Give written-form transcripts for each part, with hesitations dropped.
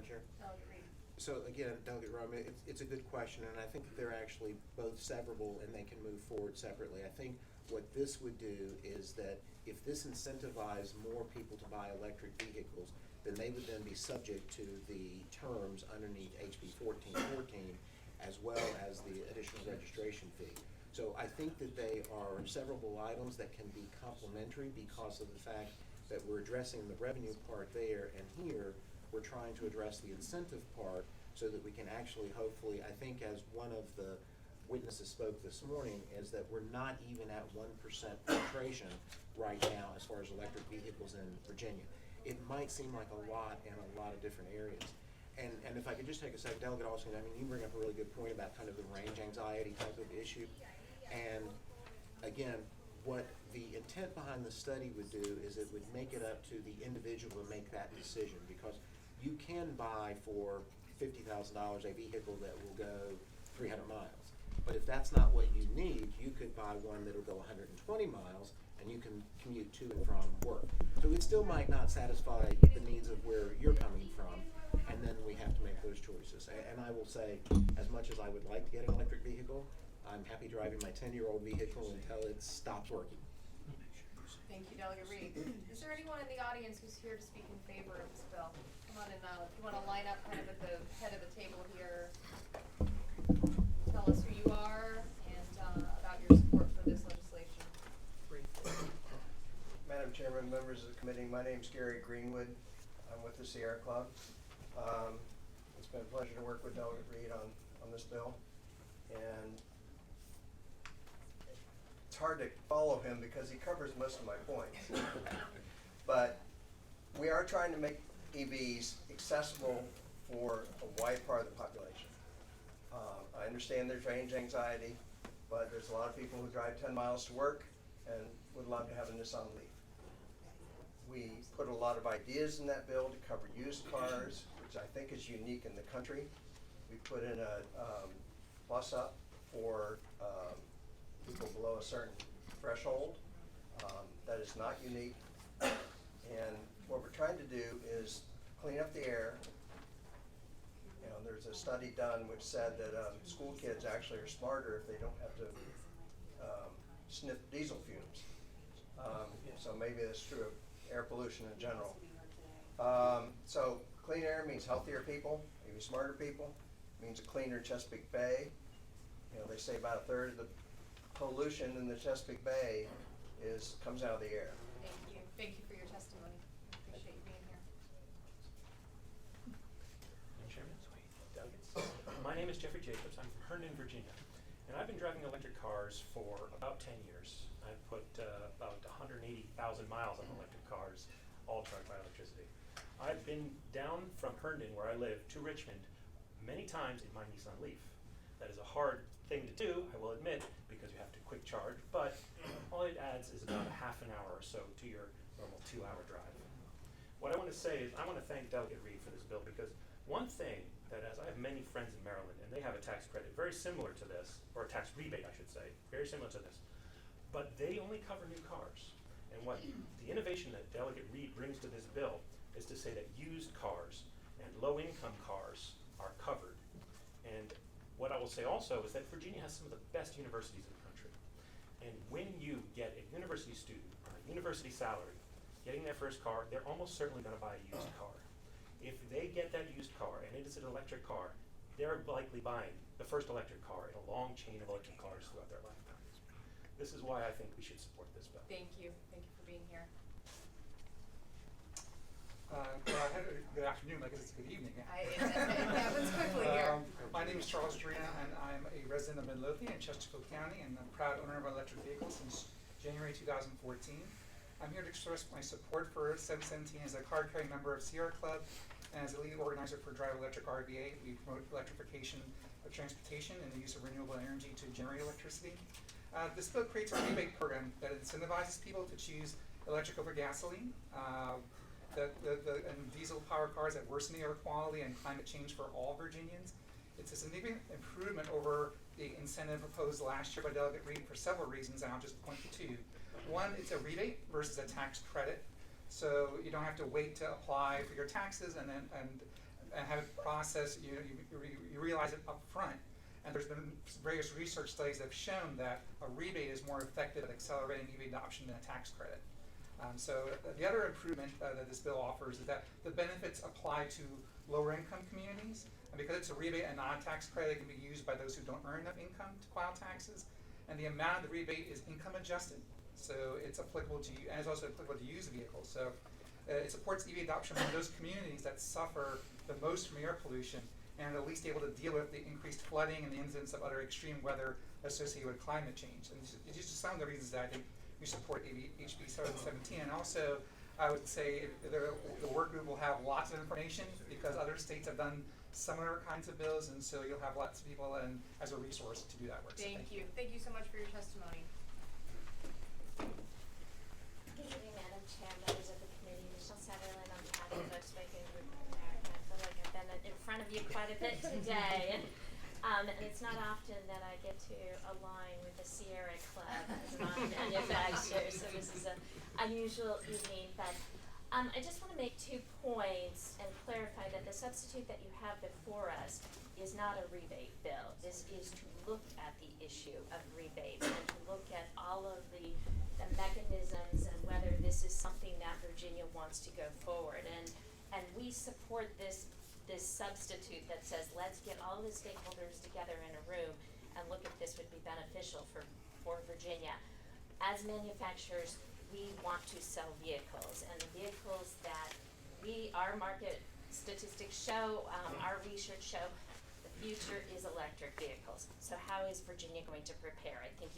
Chair. Delegate Reed. So again, Delegate Rome, it's a good question, and I think that they're actually both severable and they can move forward separately. I think what this would do is that if this incentivized more people to buy electric vehicles, then they would then be subject to the terms underneath HB 1414 as well as the additional registration fee. So I think that they are severable items that can be complementary because of the fact that we're addressing the revenue part there, and here we're trying to address the incentive part so that we can actually hopefully, I think as one of the witnesses spoke this morning, is that we're not even at 1% penetration right now as far as electric vehicles in Virginia. It might seem like a lot in a lot of different areas. And if I could just take a second, Delegate Austin, I mean, you bring up a really good point about kind of the range anxiety type of issue. And again, what the intent behind the study would do is it would make it up to the individual to make that decision, because you can buy for $50,000 a vehicle that will go 300 miles. But if that's not what you need, you could buy one that'll go 120 miles and you can commute to and from work. So it still might not satisfy the needs of where you're coming from, and then we have to make those choices. And I will say, as much as I would like to get an electric vehicle, I'm happy driving my 10-year-old vehicle until it stops working. Thank you, Delegate Reed. Is there anyone in the audience who's here to speak in favor of this bill? Come on in, if you want to line up kind of at the head of the table here, tell us who you are and about your support for this legislation. Madam Chairman, members of the committee, my name is Gary Greenwood. I'm with the Sierra Club. It's been a pleasure to work with Delegate Reed on this bill. And it's hard to follow him because he covers most of my points. But we are trying to make EVs accessible for a wide part of the population. I understand there's range anxiety, but there's a lot of people who drive 10 miles to work and would love to have a Nissan Leaf. We put a lot of ideas in that bill to cover used cars, which I think is unique in the country. We put in a plus up for people below a certain threshold. That is not unique. And what we're trying to do is clean up the air. You know, there's a study done which said that school kids actually are smarter if they don't have to sniff diesel fumes. So maybe that's true of air pollution in general. So clean air means healthier people, maybe smarter people, means a cleaner Chesapeake Bay. You know, they say about 1/3 of the pollution in the Chesapeake Bay comes out of the air. Thank you. Thank you for your testimony. Appreciate you being here. Chairman, delegates. My name is Jeffrey Jacobs. I'm from Herndon, Virginia, and I've been driving electric cars for about 10 years. I've put about 180,000 miles on electric cars, all charged by electricity. I've been down from Herndon, where I live, to Richmond many times in my Nissan Leaf. That is a hard thing to do, I will admit, because you have to quick charge, but all it adds is about a half an hour or so to your normal 2-hour drive. What I want to say is I want to thank Delegate Reed for this bill, because one thing that, as I have many friends in Maryland, and they have a tax credit very similar to this, or a tax rebate I should say, very similar to this, but they only cover new cars. And what the innovation that Delegate Reed brings to this bill is to say that used cars and low-income cars are covered. And what I will say also is that Virginia has some of the best universities in the country. And when you get a university student on a university salary getting their first car, they're almost certainly going to buy a used car. If they get that used car and it is an electric car, they're likely buying the first electric car in a long chain of electric cars throughout their lifetime. This is why I think we should support this bill. Thank you. Thank you for being here. Good afternoon, I guess it's good evening. It happens quickly here. My name is Charles Drina, and I'm a resident of Midlothian in Chesterfield County, and I'm a proud owner of an electric vehicle since January 2014. I'm here to express my support for 717 as a card-carrying member of Sierra Club, and as a lead organizer for Drive Electric RVA. We promote electrification of transportation and the use of renewable energy to generate electricity. This bill creates a rebate program that incentivizes people to choose electric over gasoline. And diesel-powered cars that worsen the air quality and climate change for all Virginians. It's a significant improvement over the incentive proposed last year by Delegate Reed for several reasons, and I'll just point to two. One, it's a rebate versus a tax credit, so you don't have to wait to apply for your taxes and have it processed, you realize it up front. And there's been various research studies that have shown that a rebate is more effective at accelerating EV adoption than a tax credit. The other improvement that this bill offers is that the benefits apply to lower income communities. And because it's a rebate and not a tax credit, it can be used by those who don't earn enough income to file taxes. And the amount of the rebate is income adjusted. So it's applicable to, and it's also applicable to used vehicles. So it supports EV adoption in those communities that suffer the most from air pollution and are at least able to deal with the increased flooding and the incidence of other extreme weather associated with climate change. And it's just some of the reasons that I think we support HB 717. And also, I would say the work group will have lots of information because other states have done similar kinds of bills, and so you'll have lots of people and as a resource to do that work. So Thank you. Thank you so much for your testimony. Good evening, Madam Chair, members of the committee. Michelle Sutherland on behalf of the Volkswagen Group of America. I feel like I've been in front of you quite a bit today. And it's not often that I get to align with the Sierra Club as an auto manufacturer, so this is an unusual evening. But I just want to make 2 points and clarify that the substitute that you have before us is not a rebate bill. This is to look at the issue of rebates and to look at all of the mechanisms and whether this is something that Virginia wants to go forward. And we support this substitute that says let's get all the stakeholders together in a room and look if this would be beneficial for Virginia. As manufacturers, we want to sell vehicles, and the vehicles that our market statistics show, our research show, the future is electric vehicles. So how is Virginia going to prepare? I think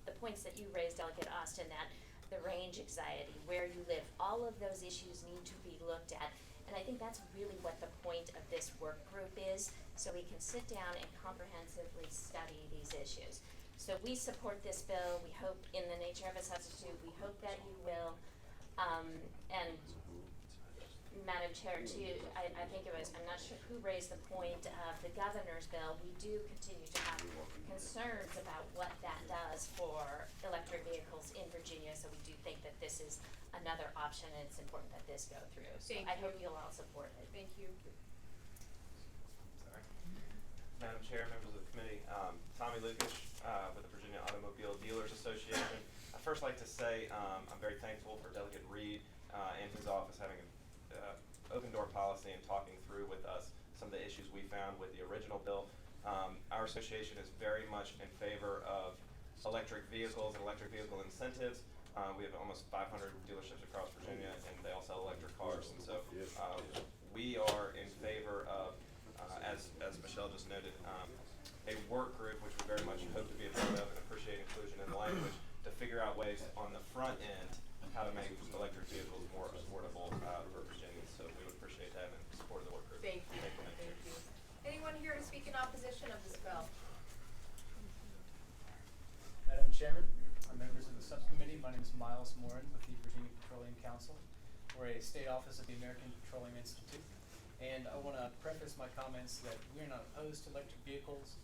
the points that you raised, Delegate Austin, that the range anxiety, where you live, all of those issues need to be looked at. And I think that's really what the point of this work group is, so we can sit down and comprehensively study these issues. So we support this bill. We hope, in the nature of a substitute, we hope that you will. And Madam Chair, too, I think it was, I'm not sure who raised the point of the governor's bill. We do continue to have concerns about what that does for electric vehicles in Virginia, so we do think that this is another option, and it's important that this go through. So I hope you'll all support it. Thank you. Sorry. Madam Chair, members of the committee, Tommy Lukish with the Virginia Automobile Dealers Association. I'd first like to say I'm very thankful for Delegate Reed and his office having an open door policy and talking through with us some of the issues we found with the original bill. Our association is very much in favor of electric vehicles and electric vehicle incentives. We have almost 500 dealerships across Virginia, and they all sell electric cars. And so we are in favor of, as Michelle just noted, a work group, which we very much hope to be a part of and appreciate inclusion in the language, to figure out ways on the front end how to make electric vehicles more affordable for Virginians. So we would appreciate that and support of the work group. Thank you. Thank you. Anyone here to speak in opposition of this bill? Madam Chairman, members of the subcommittee, my name is Miles Morin with the Virginia Petroleum Council. We're a state office of the American Petroleum Institute. And I want to preface my comments that we're not opposed to electric vehicles.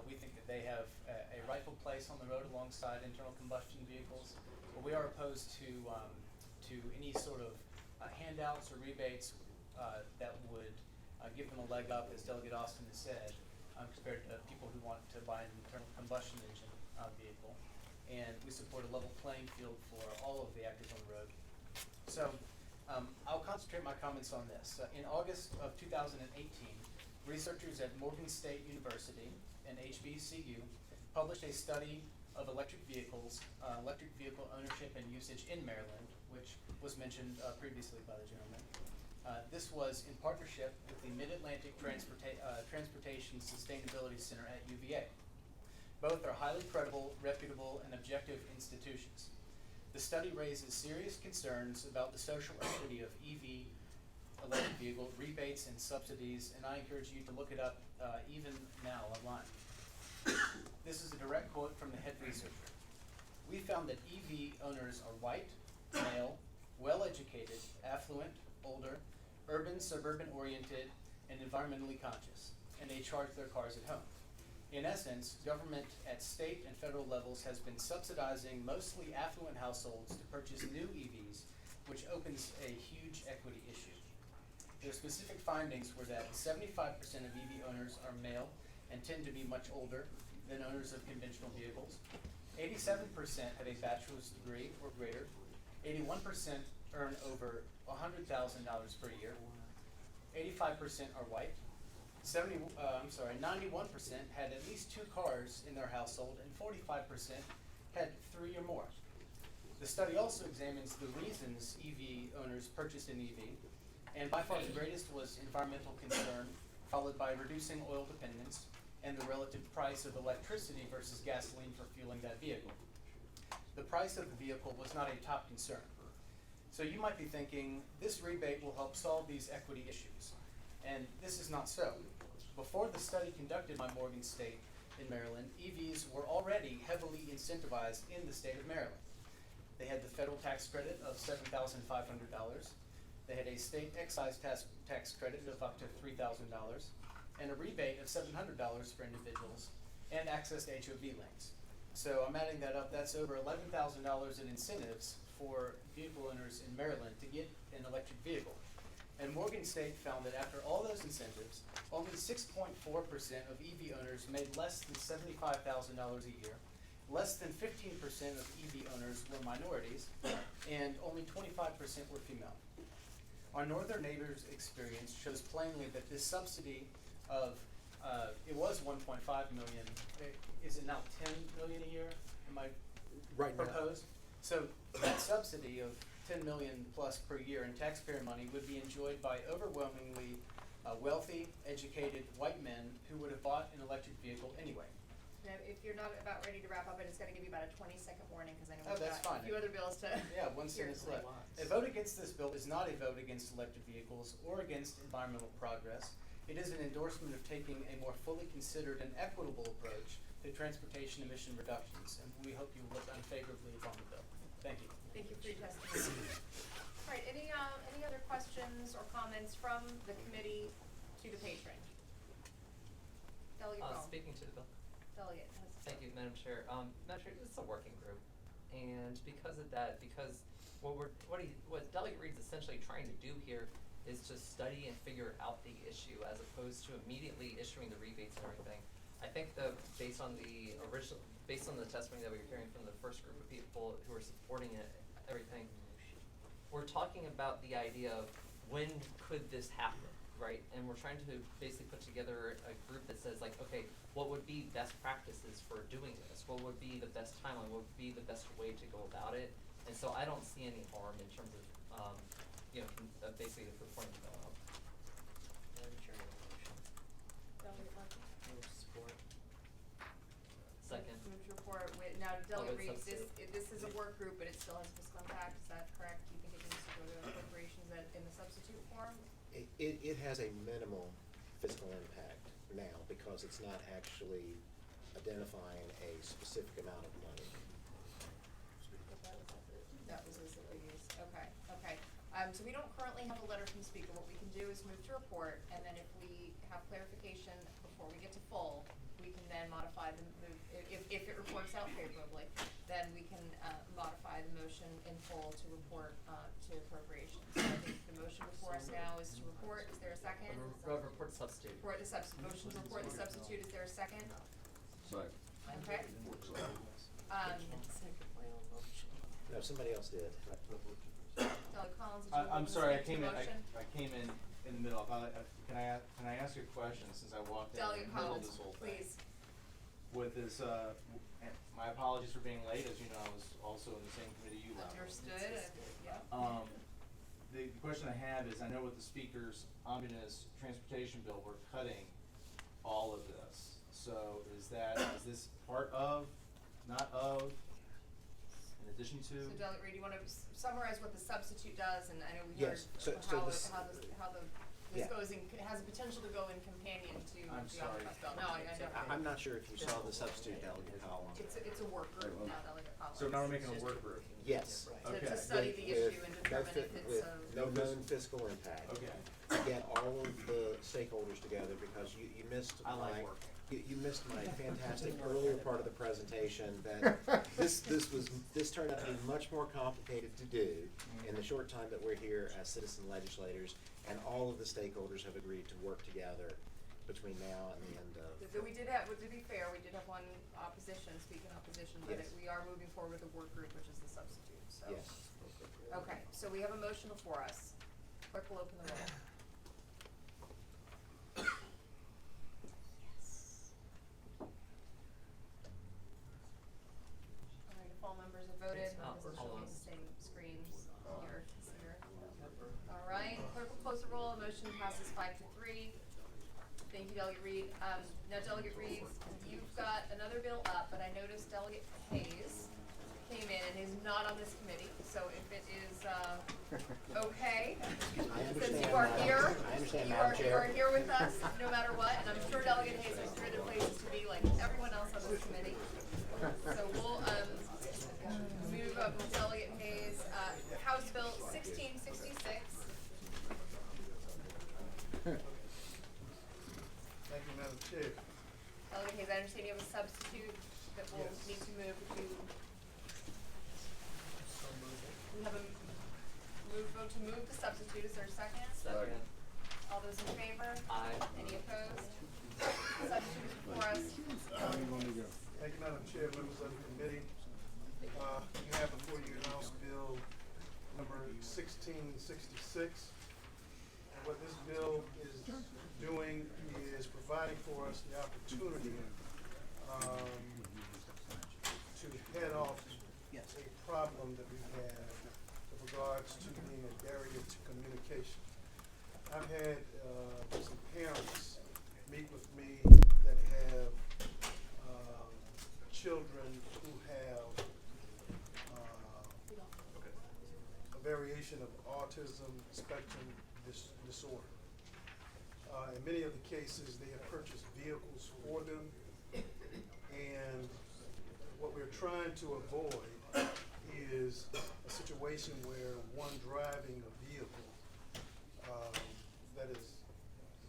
We think that they have a rightful place on the road alongside internal combustion vehicles. But we are opposed to any sort of handouts or rebates that would give them a leg up, as Delegate Austin has said, compared to people who want to buy an internal combustion engine vehicle. And we support a level playing field for all of the actors on the road. So I'll concentrate my comments on this. In August of 2018, researchers at Morgan State University and HBCU published a study of electric vehicles, electric vehicle ownership and usage in Maryland, which was mentioned previously by the gentleman. This was in partnership with the Mid-Atlantic Transportation Sustainability Center at UVA. Both are highly credible, reputable, and objective institutions. The study raises serious concerns about the social equity of EV electric vehicle rebates and subsidies, and I encourage you to look it up even now online. This is a direct quote from the head researcher. We found that EV owners are white, male, well-educated, affluent, older, urban, suburban-oriented, and environmentally conscious, and they charge their cars at home. In essence, government at state and federal levels has been subsidizing mostly affluent households to purchase new EVs, which opens a huge equity issue. The specific findings were that 75% of EV owners are male and tend to be much older than owners of conventional vehicles. 87% have a bachelor's degree or greater. 81% earn over $100,000 per year. 85% are white. 91% had at least 2 cars in their household, and 45% had 3 or more. The study also examines the reasons EV owners purchased an EV, and by far the greatest was environmental concern, followed by reducing oil dependence and the relative price of electricity versus gasoline for fueling that vehicle. The price of the vehicle was not a top concern. So you might be thinking, this rebate will help solve these equity issues. And this is not so. Before the study conducted by Morgan State in Maryland, EVs were already heavily incentivized in the state of Maryland. They had the federal tax credit of $7,500. They had a state excise tax credit of up to $3,000, and a rebate of $700 for individuals, and access to HOV lanes. So I'm adding that up, that's over $11,000 in incentives for vehicle owners in Maryland to get an electric vehicle. And Morgan State found that after all those incentives, only 6.4% of EV owners made less than $75,000 a year, less than 15% of EV owners were minorities, and only 25% were female. Our northern neighbors' experience shows plainly that this subsidy of, it was 1.5 million, is it now 10 million a year? Am I Right now. proposed? So that subsidy of 10 million plus per year in taxpayer money would be enjoyed by overwhelmingly wealthy, educated white men who would have bought an electric vehicle anyway. Now, if you're not about ready to wrap up, I'm just gonna give you about a 20-second warning, because I know Oh, we've that's got a fine. few other bills to. Yeah, 1 hear sentence tonight. left. A vote against this bill is not a vote against electric vehicles or against environmental progress. It is an endorsement of taking a more fully considered and equitable approach to transportation emission reductions, and we hope you will look unfavorably upon the bill. Thank you. Thank you for your testimony. All right, any other questions or comments from the committee to the patron? Delegate Rome. Speaking to the bill. Delegate. Thank you, Madam Chair. Madam Chair, this is a working group, and because of that, because what Delegate Reed's essentially trying to do here is to study and figure out the issue as opposed to immediately issuing the rebates and everything. I think based on the testimony that we were hearing from the first group of people who are supporting it, everything, we're talking about the idea of when could this happen, right? And we're trying to basically put together a group that says, like, okay, what would be best practices for doing this? What would be the best timeline? What would be the best way to go about it? And so I don't see any harm in terms of, basically the reporting the bill. Madam Chair, motion. Delegate Markey. Move support. Second. Move to report with, now Delegate with Reed, substitute. this is a work group, but it still has fiscal impact, is that correct? Do you think it needs to go to appropriations in the substitute form? It has a minimal fiscal impact now because it's not actually identifying a specific amount of money. That was as it used, okay. So we don't currently have a letter from the speaker. What we can do is move to report, and then if we have clarification before we get to full, we can then modify if it reports out favorably, then we can modify the motion in full to report to appropriations. So I think the motion before us now is to report. Is there a second? Report substitute. Report the substitute. Motion to report the substitute. Is there a second? Second. Okay. No, somebody else did. Delegate Collins, did you I'm want to sorry, I speak to came the in, motion? I came in the middle. Can I ask you a question since I walked in Delegate the middle of Collins, this whole thing? please. With this, my apologies for being late. As you know, I was also in the same committee you were. Understood, yeah. The question I have is, I know with the speaker's omnibus transportation bill, we're cutting all of this. So is this part of, not of, in addition to? So Delegate Reed, do you want to summarize what the substitute does, and I know we heard Yes, so how this yeah. goes in, has the potential to go in companion to the I'm omnibus sorry. bill. No, I know. I'm not sure if you saw the substitute, Delegate Collins. It's a work group now, Delegate Collins. So now we're making a work group. Yes. To Okay. study the issue and determine if it's With a. no known fiscal impact. Okay. To get all of the stakeholders together because you missed I like my working. You missed my fantastic earlier part of the presentation, that this turned out to be much more complicated to do in the short time that we're here as citizen legislators, and all of the stakeholders have agreed to work together between now and the end of. So we did have, to be fair, we did have one opposition, speaking opposition, but Yes. we are moving forward with the work group, which is the substitute, so. Yes. Okay, so we have a motion before us. Clerk will open the roll. All right, if all members have voted, this is showing the same screens here. All right, clerk will close the roll, motion passes 5-3. Thank you, Delegate Reed. Now Delegate Reed, you've got another bill up, but I noticed Delegate Hayes came in and is not on this committee, so if it is, okay. Since you are here. I understand, You Madam are Chair. here with us, no matter what, and I'm sure Delegate Hayes has traded places to be like everyone else on this committee. So we'll, move up with Delegate Hayes, House Bill 1666. Thank you, Madam Chair. Delegate Hayes, I understand you have a substitute that will Yes. need to move to. We have a vote to move the substitute. Is there a second? Second. All those in favor? Aye. Any opposed? Substitute is before us. Thank you, Madam Chair, members of the committee. You have before you House Bill number 1666. And what this bill is doing is providing for us the opportunity to head off a problem that we have with regards to being a barrier to communication. I've had some parents meet with me that have children who have a variation of autism spectrum disorder. In many of the cases, they have purchased vehicles for them, and what we're trying to avoid is a situation where one driving a vehicle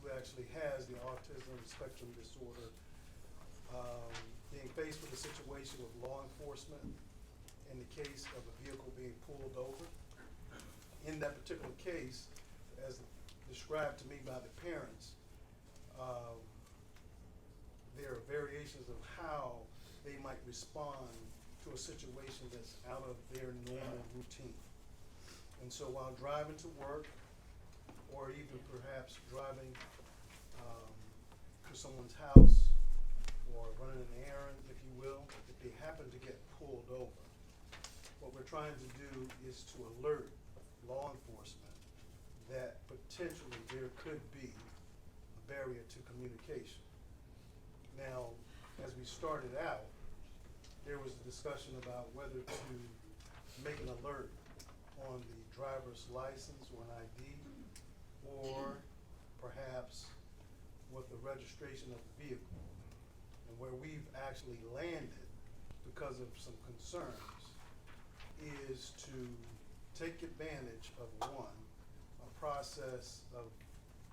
who actually has the autism spectrum disorder being faced with a situation with law enforcement in the case of a vehicle being pulled over. In that particular case, as described to me by the parents, there are variations of how they might respond to a situation that's out of their normal routine. And so while driving to work, or even perhaps driving to someone's house, or running an errand, if you will, if they happen to get pulled over, what we're trying to do is to alert law enforcement that potentially there could be a barrier to communication. Now, as we started out, there was a discussion about whether to make an alert on the driver's license or an ID, or perhaps with the registration of the vehicle. And where we've actually landed, because of some concerns, is to take advantage of a process of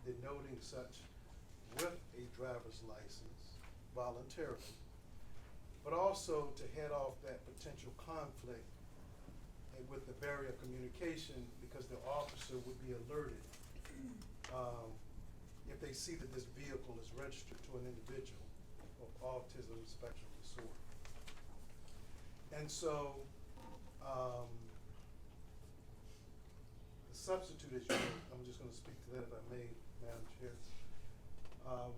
denoting such with a driver's license voluntarily, but also to head off that potential conflict with the barrier of communication, because the officer would be alerted if they see that this vehicle is registered to an individual with autism spectrum disorder. And so the substitute issue, I'm just going to speak to that if I may, Madam Chair,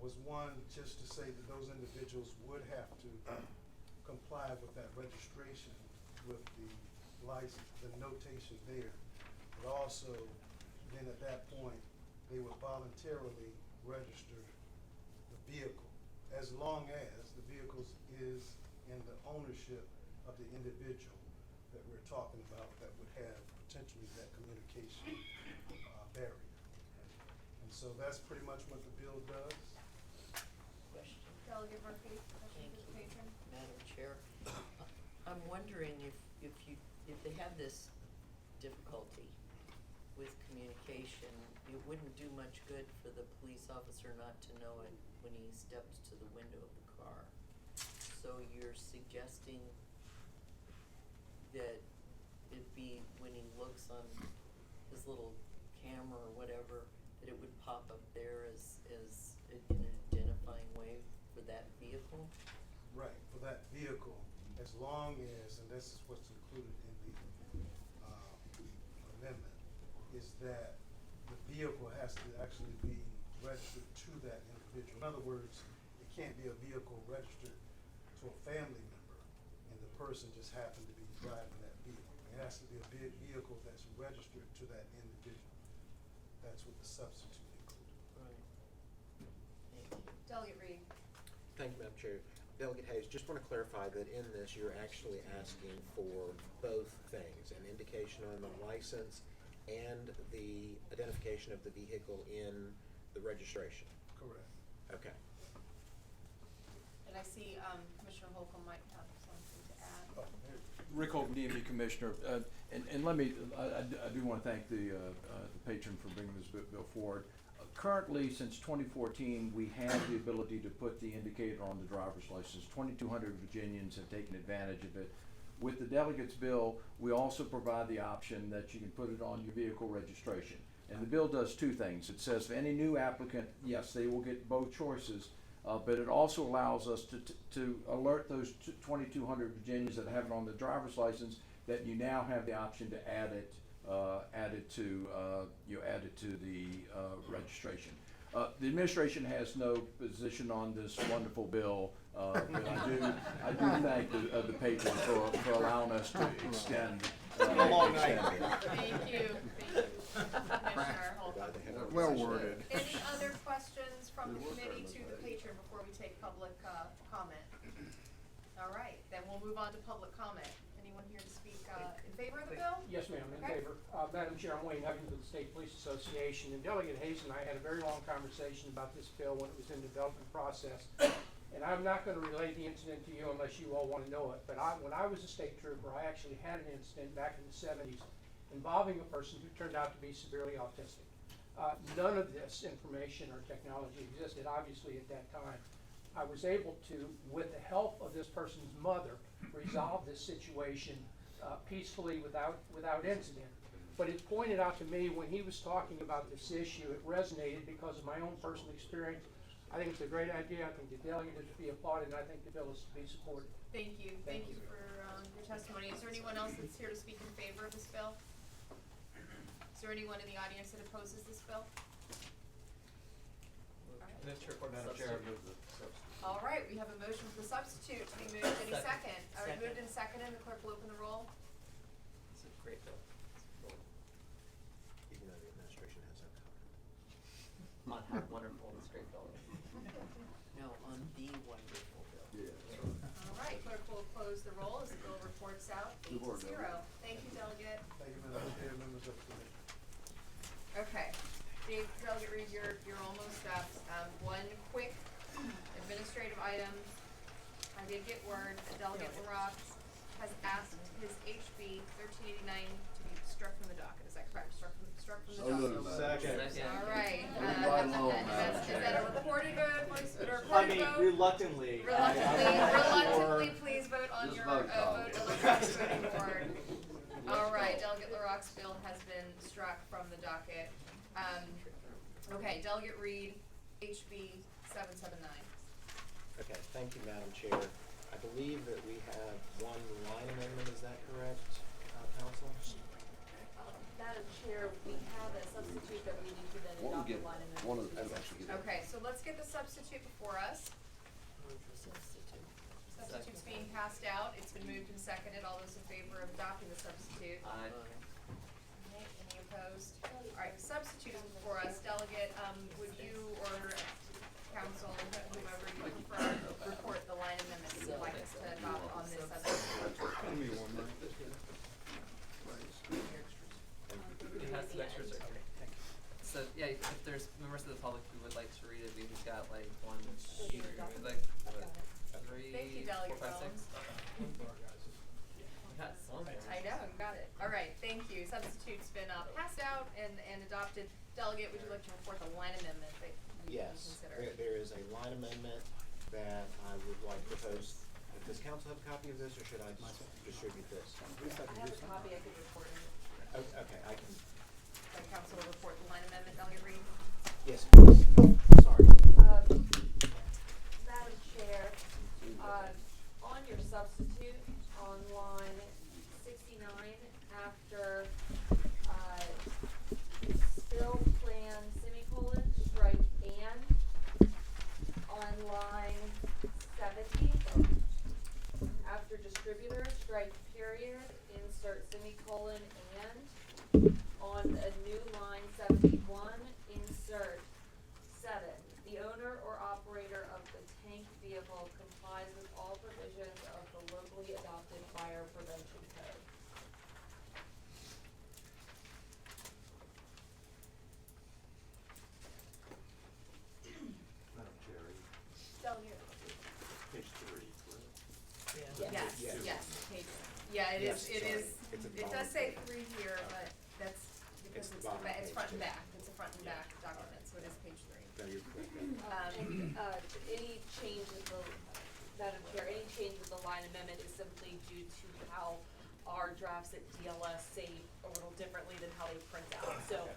was one just to say that those individuals would have to comply with that registration with the license, the notation there, but also then at that point they would voluntarily register the vehicle, as long as the vehicle is in the ownership of the individual that we're talking about that would have potentially that communication barrier. And so that's pretty much what the bill does. Question. Delegate Murphy, question for the patron. Madam Chair, I'm wondering if they have this difficulty with communication, it wouldn't do much good for the police officer not to know it when he steps to the window of the car. So you're suggesting that it be when he looks on his little camera or whatever, that it would pop up there as an identifying way for that vehicle? Right, for that vehicle, as long as, and this is what's included in the amendment, is that the vehicle has to actually be registered to that individual. In other words, it can't be a vehicle registered to a family member and the person just happened to be driving that vehicle. It has to be a vehicle that's registered to that individual. That's what the substitute included. Right. Thank you. Delegate Reed. Thank you, Madam Chair. Delegate Hayes, just want to clarify that in this, you're actually asking for both things, an indication on the license and the identification of the vehicle in the registration. Correct. Okay. And I see Commissioner Holcomb might have something to add. Rick Holcomb, DMV Commissioner, and let me, I do want to thank the patron for bringing this bill forward. Currently, since 2014, we have the ability to put the indicator on the driver's license. 2,200 Virginians have taken advantage of it. With the delegates bill, we also provide the option that you can put it on your vehicle registration. And the bill does two things. It says for any new applicant, yes, they will get both choices, but it also allows us to alert those 2,200 Virginians that have it on the driver's license that you now have the option to add it to the registration. The administration has no position on this wonderful bill, but I do thank the patron for allowing us to extend. Thank you. Commissioner Holcomb. Well worded. Any other questions from the committee to the patron before we take public comment? All right, then we'll move on to public comment. Anyone here to speak in favor of the bill? Yes, ma'am, in Okay. favor. Madam Chair, I'm Wayne Huggins with the State Police Association, and Delegate Hayes and I had a very long conversation about this bill when it was in the development process. And I'm not gonna relay the incident to you unless you all wanna know it, but when I was a state trooper, I actually had an incident back in the 70s involving a person who turned out to be severely autistic. None of this information or technology existed, obviously, at that time. I was able to, with the help of this person's mother, resolve this situation peacefully without incident. But it pointed out to me when he was talking about this issue, it resonated because of my own personal experience. I think it's a great idea. I think the delegate is to be applauded, and I think the bill is to be supported. Thank you. Thank you for your testimony. Is there anyone else that's here to speak in favor of this bill? Is there anyone in the audience that opposes this bill? Madam Chair, I move the substitute. All right, we have a motion for the substitute to be moved. Any second? All right, moved and seconded. The clerk will open the roll. It's a great bill. Even though the administration has no comment. On how wonderful this great bill is. No, on the wonderful bill. All right, clerk will close the roll as the bill reports out 8-0. Thank you, Delegate. Thank you, Madam Chair, members of the committee. Okay, Delegate Reed, you're almost up. One quick administrative item. I did get word that Delegate LaRock has asked his HB 1389 to be struck from the docket. Is that correct? Struck from the docket. Second. All right. Madam Is that a recorded vote? Or a I recorded mean, vote? reluctantly. Reluctantly, please vote on your vote electronic voting board. All right, Delegate LaRock's bill has been struck from the docket. Okay, Delegate Reed, HB 779. Okay, thank you, Madam Chair. I believe that we have one line amendment, is that correct, Council? Madam Chair, we have a substitute that we need to then adopt the line amendment. Okay, so let's get the substitute before us. Substitute's being passed out. It's been moved and seconded. All those in favor of adopting the substitute? Aye. Okay, any opposed? All right, the substitute is before us. Delegate, would you or council, whomever you prefer, report the line amendment that you'd like us to adopt on this substitute? It has some extras. Okay, thank you. So, yeah, if there's members of the public who would like to read it, we've got like one, two, like, what, three, Thank you, 4, Delegate 5, 6. Jones. We got some. I know, you got it. All right, thank you. Substitute's been passed out and and adopted. Delegate, would you like to report the line amendment that you can Yes, consider? there is a line amendment that I would like to propose. Does council have a copy of this, or should I distribute this? I have a copy I could report in. Okay, I can, Can council report the line amendment, Delegate Reed? yes, please. Sorry. Madam Chair, on your substitute, on line 69, after, spill plan semicolon, strike and, on line 70, after distributor, strike period, insert semicolon and, on a new line 71, insert 7. The owner or operator of the tank vehicle complies with all provisions of the locally adopted fire prevention code. Madam Chair, Delegate. page 3, correct? Yes, Yes. yes, page, yeah, it Yes, is, it sorry. is, It's at the it bottom does say of the 3 here, but that's because It's the it's the bottom of it's page front and 2. back, it's a front and back document, so it is page 3. No, you're correct. Any change with the, Madam Chair, any change with the line amendment is simply due to how our drafts at DLS say a little differently than how they print out. So,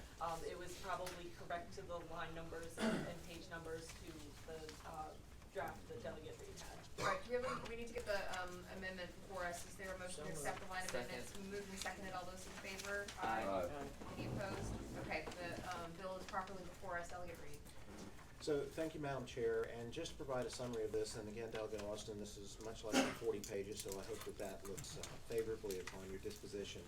it was probably correct to the line numbers and page numbers to the, draft that Delegate Reed had. Right, we need to get the, amendment before us, is there a motion to accept the line amendment? It's been moved and seconded, all those in favor? Aye. Any opposed? Okay, the, bill is properly before us, Delegate Reed. So, thank you, Madam Chair, and just to provide a summary of this, and again, Delegate Austin, this is much less than 40 pages, so I hope that that looks favorably upon your disposition.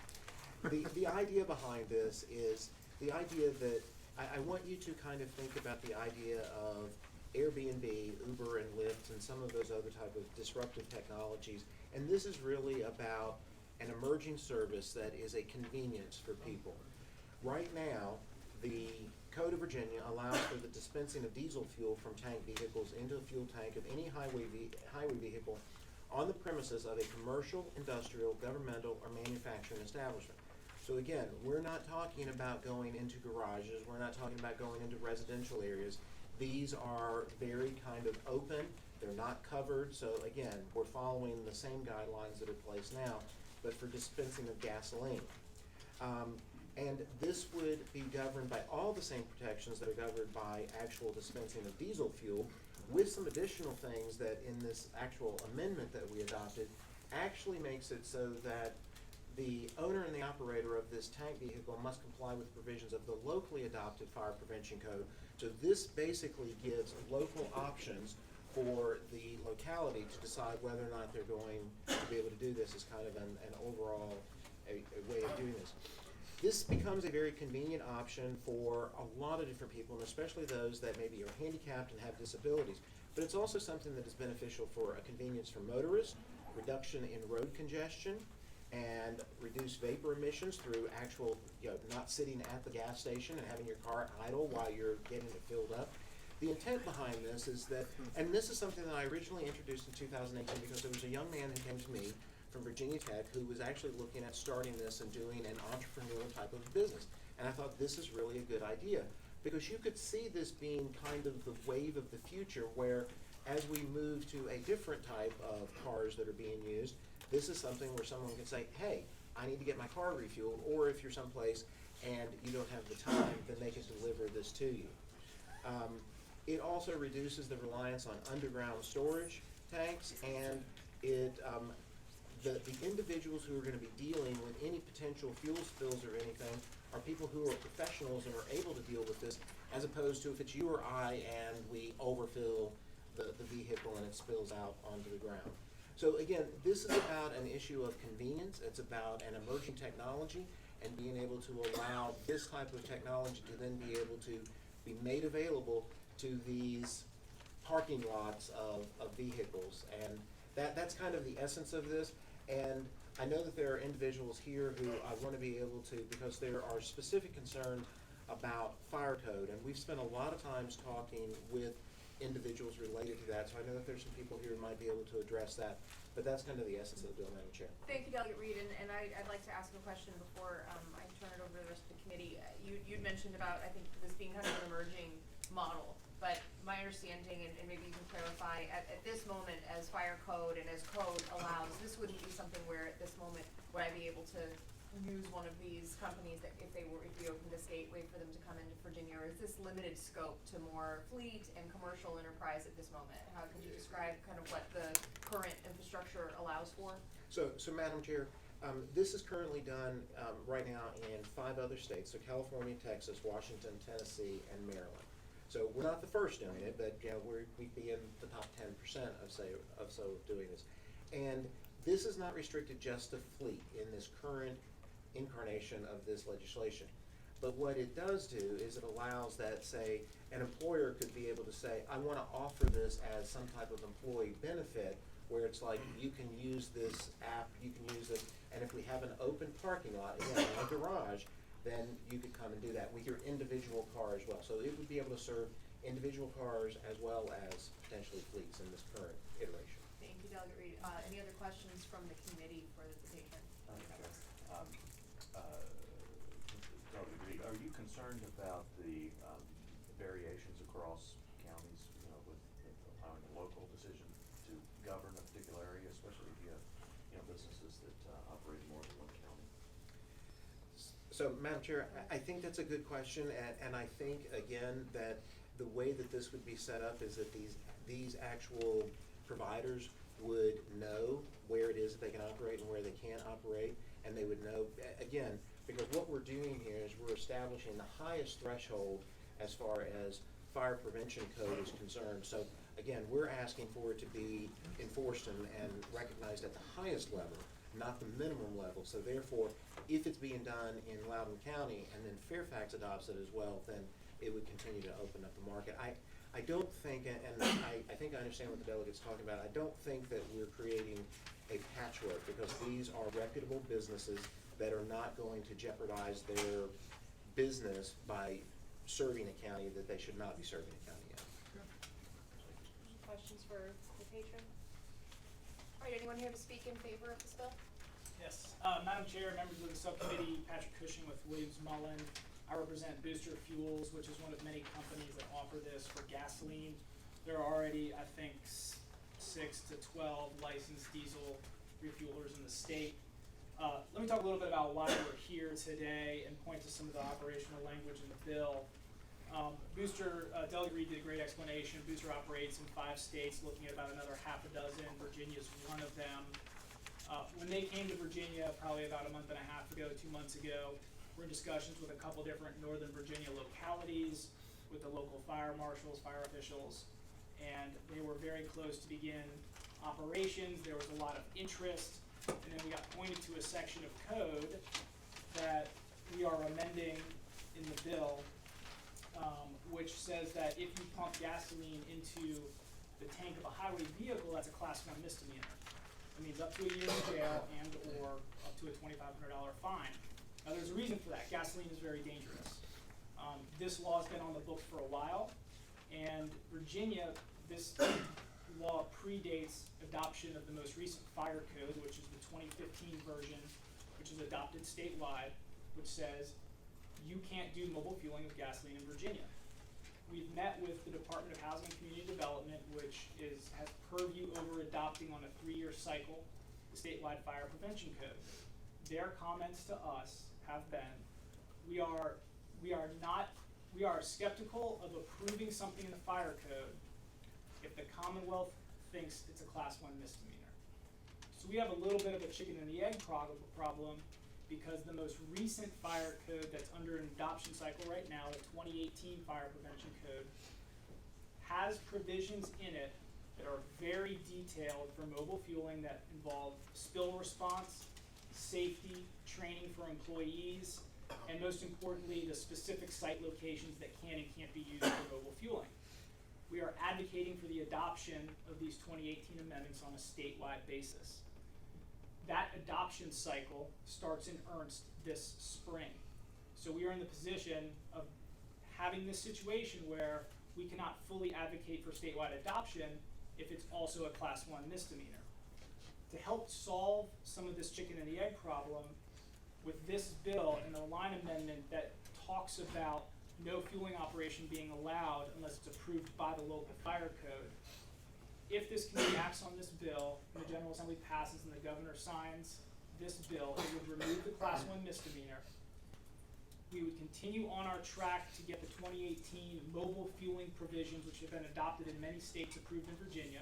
The idea behind this is the idea that I want you to kind of think about the idea of Airbnb, Uber, and Lyft, and some of those other type of disruptive technologies, and this is really about an emerging service that is a convenience for people. Right now, the Code of Virginia allows for the dispensing of diesel fuel from tank vehicles into a fuel tank of any highway vehicle on the premises of a commercial, industrial, governmental, or manufacturing establishment. So again, we're not talking about going into garages, we're not talking about going into residential areas. These are very kind of open, they're not covered, so again, we're following the same guidelines that are placed now, but for dispensing of gasoline. And this would be governed by all the same protections that are governed by actual dispensing of diesel fuel, with some additional things that in this actual amendment that we adopted actually makes it so that the owner and the operator of this tank vehicle must comply with provisions of the locally adopted fire prevention code. So this basically gives local options for the locality to decide whether or not they're going to be able to do this as kind of an overall a way of doing this. This becomes a very convenient option for a lot of different people, and especially those that maybe are handicapped and have disabilities. But it's also something that is beneficial for a convenience for motorists, reduction in road congestion, and reduce vapor emissions through actual, not sitting at the gas station and having your car idle while you're getting it filled up. The intent behind this is that, and this is something that I originally introduced in 2018 because there was a young man who came to me from Virginia Tech who was actually looking at starting this and doing an entrepreneurial type of business. And I thought this is really a good idea because you could see this being kind of the wave of the future where as we move to a different type of cars that are being used, this is something where someone can say, hey, I need to get my car refueled, or if you're someplace and you don't have the time, then they can deliver this to you. It also reduces the reliance on underground storage tanks, and it the individuals who are going to be dealing with any potential fuel spills or anything are people who are professionals and are able to deal with this, as opposed to if it's you or I and we overfill the vehicle and it spills out onto the ground. So again, this is about an issue of convenience. It's about an emerging technology and being able to allow this type of technology to then be able to be made available to these parking lots of vehicles. And that's kind of the essence of this. And I know that there are individuals here who I want to be able to, because there are specific concerns about fire code. And we've spent a lot of times talking with individuals related to that. So I know that there's some people here who might be able to address that, but that's kind of the essence of the bill, Madam Chair. Thank you, Delegate Reed, and I'd like to ask a question before I turn it over to the rest of the committee. You'd mentioned about, I think, this being kind of an emerging model, but my understanding, and maybe you can clarify, at this moment, as fire code and as code allows, this wouldn't be something where at this moment would I be able to use one of these companies that if we opened this gateway for them to come into Virginia, or is this limited scope to more fleet and commercial enterprise at this moment? How could you describe kind of what the current infrastructure allows for? So Madam Chair, this is currently done right now in 5 other states, so California, Texas, Washington, Tennessee, and Maryland. So we're not the first doing it, but we'd be in the top 10% of doing this. And this is not restricted just to fleet in this current incarnation of this legislation. But what it does do is it allows that, say, an employer could be able to say, I want to offer this as some type of employee benefit, where it's like, you can use this app, you can use it, and if we have an open parking lot, again, in a garage, then you could come and do that with your individual car as well. So it would be able to serve individual cars as well as potentially fleets in this current iteration. Thank you, Delegate Reed. Any other questions from the committee for the patron? Delegate Reed, are you concerned about the variations across counties, with allowing a local decision to govern a particular area, especially if you have, businesses that operate in more than one county? So, Madam Chair, I think that's a good question, and I think, again, that the way that this would be set up is that these actual providers would know where it is that they can operate and where they can't operate, and they would know, again, because what we're doing here is we're establishing the highest threshold as far as fire prevention code is concerned. So, again, we're asking for it to be enforced and recognized at the highest level, not the minimum level. So therefore, if it's being done in Loudoun County and then Fairfax adopts it as well, then it would continue to open up the market. I don't think, and I think I understand what the delegate's talking about, I don't think that we're creating a patchwork, because these are reputable businesses that are not going to jeopardize their business by serving a county that they should not be serving a county in. Questions for the patron? All right, anyone here to speak in favor of this bill? Yes. Madam Chair, members of the subcommittee, Patrick Cushing with Williams Mullen. I represent Booster Fuels, which is one of many companies that offer this for gasoline. There are already, I think, 6 to 12 licensed diesel refuelers in the state. Let me talk a little bit about why we're here today and point to some of the operational language in the bill. Booster, Delegate Reed did a great explanation. Booster operates in 5 states, looking at about another half a dozen. Virginia's one of them. When they came to Virginia, probably about a month and a half ago, 2 months ago, we're in discussions with a couple different Northern Virginia localities, with the local fire marshals, fire officials, and they were very close to begin operations. There was a lot of interest, and then we got pointed to a section of code that we are amending in the bill, which says that if you pump gasoline into the tank of a highway vehicle, that's a Class 1 misdemeanor. It means up to a year in jail and or up to a $2,500 fine. Now, there's a reason for that. Gasoline is very dangerous. This law has been on the books for a while, and Virginia, this law predates adoption of the most recent fire code, which is the 2015 version, which is adopted statewide, which says you can't do mobile fueling of gasoline in Virginia. We've met with the Department of Housing and Community Development, which has purview over adopting on a 3-year cycle the statewide fire prevention code. Their comments to us have been, we are skeptical of approving something in the fire code if the Commonwealth thinks it's a Class 1 misdemeanor. So we have a little bit of a chicken and the egg problem, because the most recent fire code that's under an adoption cycle right now, the 2018 Fire Prevention Code, has provisions in it that are very detailed for mobile fueling that involve spill response, safety, training for employees, and most importantly, the specific site locations that can and can't be used for mobile fueling. We are advocating for the adoption of these 2018 amendments on a statewide basis. That adoption cycle starts in earnest this spring. So we are in the position of having this situation where we cannot fully advocate for statewide adoption if it's also a Class 1 misdemeanor. To help solve some of this chicken and the egg problem, with this bill and the line amendment that talks about no fueling operation being allowed unless it's approved by the local fire code, if this committee acts on this bill and the General Assembly passes and the governor signs this bill, it would remove the Class 1 misdemeanor. We would continue on our track to get the 2018 mobile fueling provisions, which have been adopted in many states, approved in Virginia.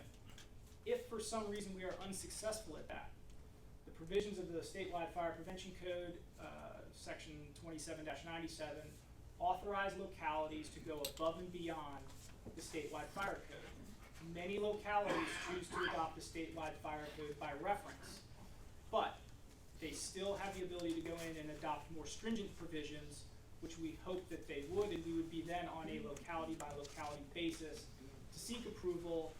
If for some reason we are unsuccessful at that, the provisions of the statewide fire prevention code, section 27-97, authorize localities to go above and beyond the statewide fire code. Many localities choose to adopt the statewide fire code by reference, but they still have the ability to go in and adopt more stringent provisions, which we hope that they would, and we would be then on a locality by locality basis to seek approval,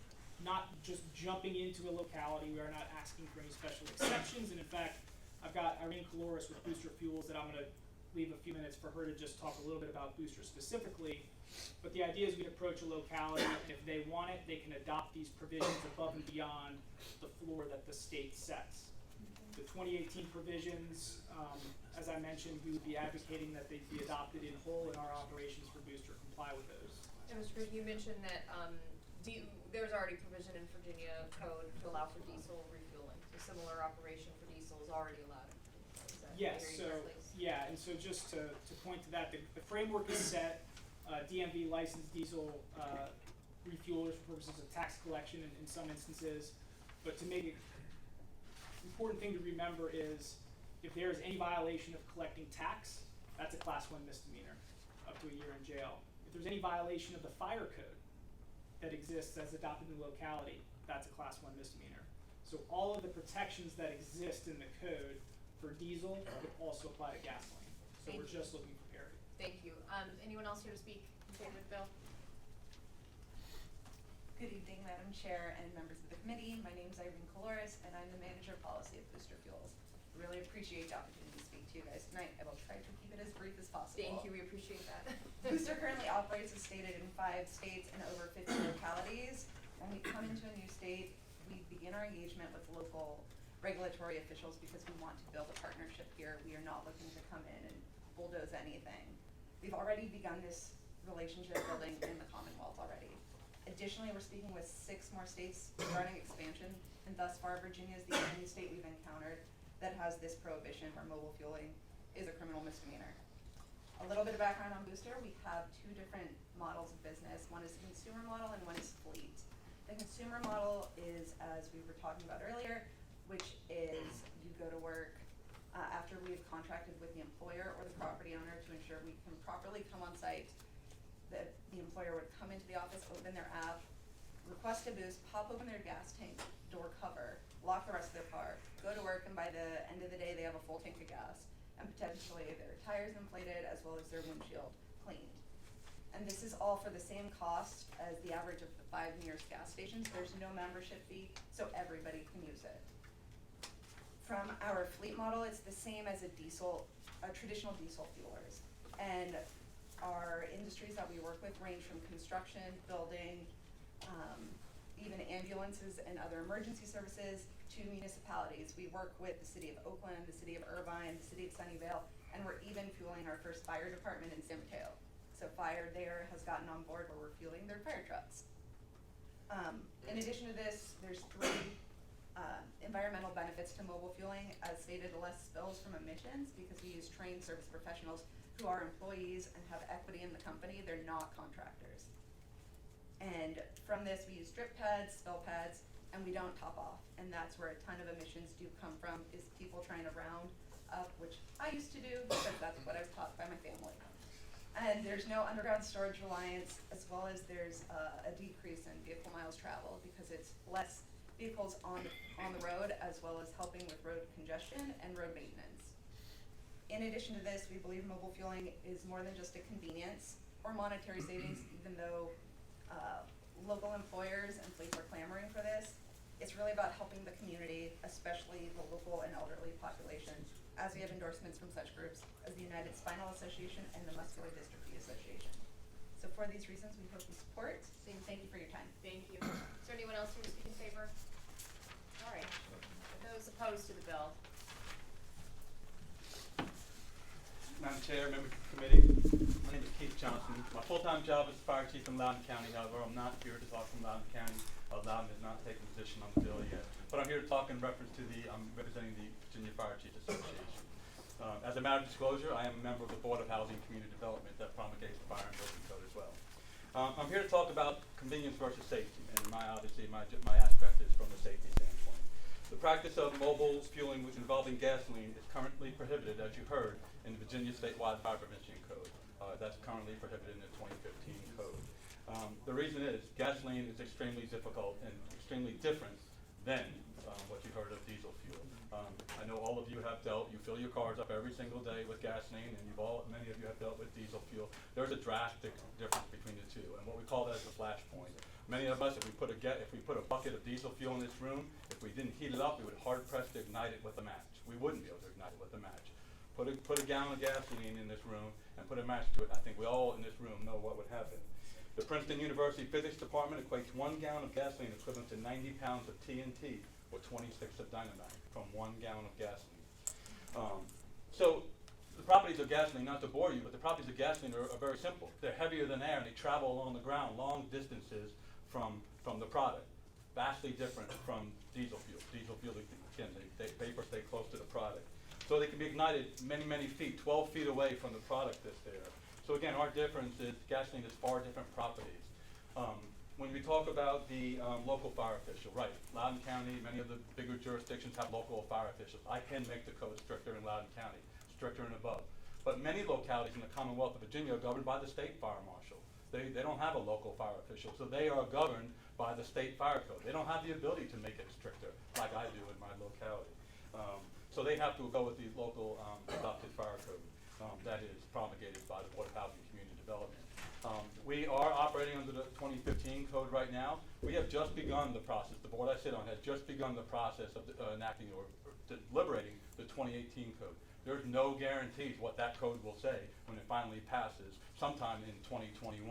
not just jumping into a locality. We are not asking for any special exceptions, and in fact, I've got Irene Caloris with Booster Fuels that I'm going to leave a few minutes for her to just talk a little bit about Booster specifically. But the idea is we approach a locality, and if they want it, they can adopt these provisions above and beyond the floor that the state sets. The 2018 provisions, as I mentioned, we would be advocating that they be adopted in whole, and our operations for Booster comply with those. And Mr. Green, you mentioned that there's already provision in Virginia code to allow for diesel refueling. So similar operation for diesel is already allowed. Is that Yes, hearing so, correctly? yeah, and so just to point to that, the framework is set. DMV licensed diesel refuelers for purposes of tax collection in some instances. But to make it, important thing to remember is if there is any violation of collecting tax, that's a Class 1 misdemeanor, up to a year in jail. If there's any violation of the fire code that exists as adopted in the locality, that's a Class 1 misdemeanor. So all of the protections that exist in the code for diesel would also apply to gasoline. So we're just looking for parity. Thank you. Anyone else here to speak in favor of the bill? Good evening, Madam Chair and members of the committee. My name is Irene Caloris, and I'm the Manager of Policy at Booster Fuels. Really appreciate the opportunity to speak to you guys tonight. I will try to keep it as brief as possible. Thank you. We appreciate that. Booster currently operates as stated in 5 states and over 50 localities. When we come into a new state, we begin our engagement with local regulatory officials because we want to build a partnership here. We are not looking to come in and bulldoze anything. We've already begun this relationship building in the Commonwealth already. Additionally, we're speaking with 6 more states regarding expansion, and thus far Virginia is the only state we've encountered that has this prohibition where mobile fueling is a criminal misdemeanor. A little bit of background on Booster: we have 2 different models of business. One is the consumer model and one is fleet. The consumer model is, as we were talking about earlier, which is you go to work after we've contracted with the employer or the property owner to ensure we can properly come on site. That the employer would come into the office, open their app, request a boost, pop open their gas tank door cover, lock the rest of their car, go to work, and by the end of the day they have a full tank of gas and potentially their tires inflated as well as their windshield cleaned. And this is all for the same cost as the average of the 5 nearest gas stations. There's no membership fee, so everybody can use it. From our fleet model, it's the same as a traditional diesel fuelers. And our industries that we work with range from construction, building, even ambulances and other emergency services to municipalities. We work with the city of Oakland, the city of Irvine, the city of Sunnyvale, and we're even fueling our first fire department in San Mateo. So fire there has gotten on board where we're fueling their fire trucks. In addition to this, there's 3 environmental benefits to mobile fueling. As stated, less spills from emissions because we use trained service professionals who are employees and have equity in the company. They're not contractors. And from this, we use drip pads, spill pads, and we don't top off. And that's where a ton of emissions do come from, is people trying to round up, which I used to do because that's what I was taught by my family. And there's no underground storage reliance, as well as there's a decrease in vehicle miles traveled because it's less vehicles on the road, as well as helping with road congestion and road maintenance. In addition to this, we believe mobile fueling is more than just a convenience or monetary savings, even though local employers and fleets are clamoring for this. It's really about helping the community, especially the local and elderly population, as we have endorsements from such groups as the United Spinal Association and the Muscular Dystrophy Association. So for these reasons, we hope you support, and thank you for your time. Thank you. Is there anyone else here to speak in favor? All right. Those opposed to the bill? Madam Chair, members of the committee, my name is Keith Johnson. My full-time job is fire chief in Loudoun County. However, I'm not here to talk from Loudoun County. Loudoun has not taken a position on the bill yet. But I'm here to talk in reference to I'm representing the Virginia Fire Chiefs Association. As a matter of disclosure, I am a member of the Board of Housing and Community Development that promulgates the fire and building code as well. I'm here to talk about convenience versus safety, and obviously my aspect is from the safety standpoint. The practice of mobile fueling involving gasoline is currently prohibited, as you heard, in the Virginia Statewide Fire Prevention Code. That's currently prohibited in the 2015 code. The reason is gasoline is extremely difficult and extremely different than what you heard of diesel fuel. I know all of you fill your cars up every single day with gasoline, and many of you have dealt with diesel fuel. There's a drastic difference between the two, and what we call that is a flash point. Many of us, if we put a bucket of diesel fuel in this room, if we didn't heat it up, we would hard press to ignite it with a match. We wouldn't be able to ignite it with a match. Put a gallon of gasoline in this room and put a match to it. I think we all in this room know what would happen. The Princeton University Physics Department equates 1 gallon of gasoline equivalent to 90 pounds of TNT or 26 of dynamite from 1 gallon of gasoline. So the properties of gasoline, not to bore you, but the properties of gasoline are very simple. They're heavier than air, and they travel along the ground long distances from the product. Vastly different from diesel fuel. Diesel fuel, again, vapor stay close to the product. So they can be ignited many, many feet, 12 feet away from the product that's there. So again, our difference is gasoline has far different properties. When we talk about the local fire official, right, Loudoun County, many of the bigger jurisdictions have local fire officials. I can make the code stricter in Loudoun County, stricter and above. But many localities in the Commonwealth of Virginia are governed by the state fire marshal. They don't have a local fire official, so they are governed by the state fire code. They don't have the ability to make it stricter like I do in my locality. So they have to go with the local adopted fire code that is promulgated by the Board of Housing and Community Development. We are operating under the 2015 code right now. We have just begun the process. The board I sit on has just begun the process of enacting or deliberating the 2018 code. There's no guarantees what that code will say when it finally passes. Sometime in 2021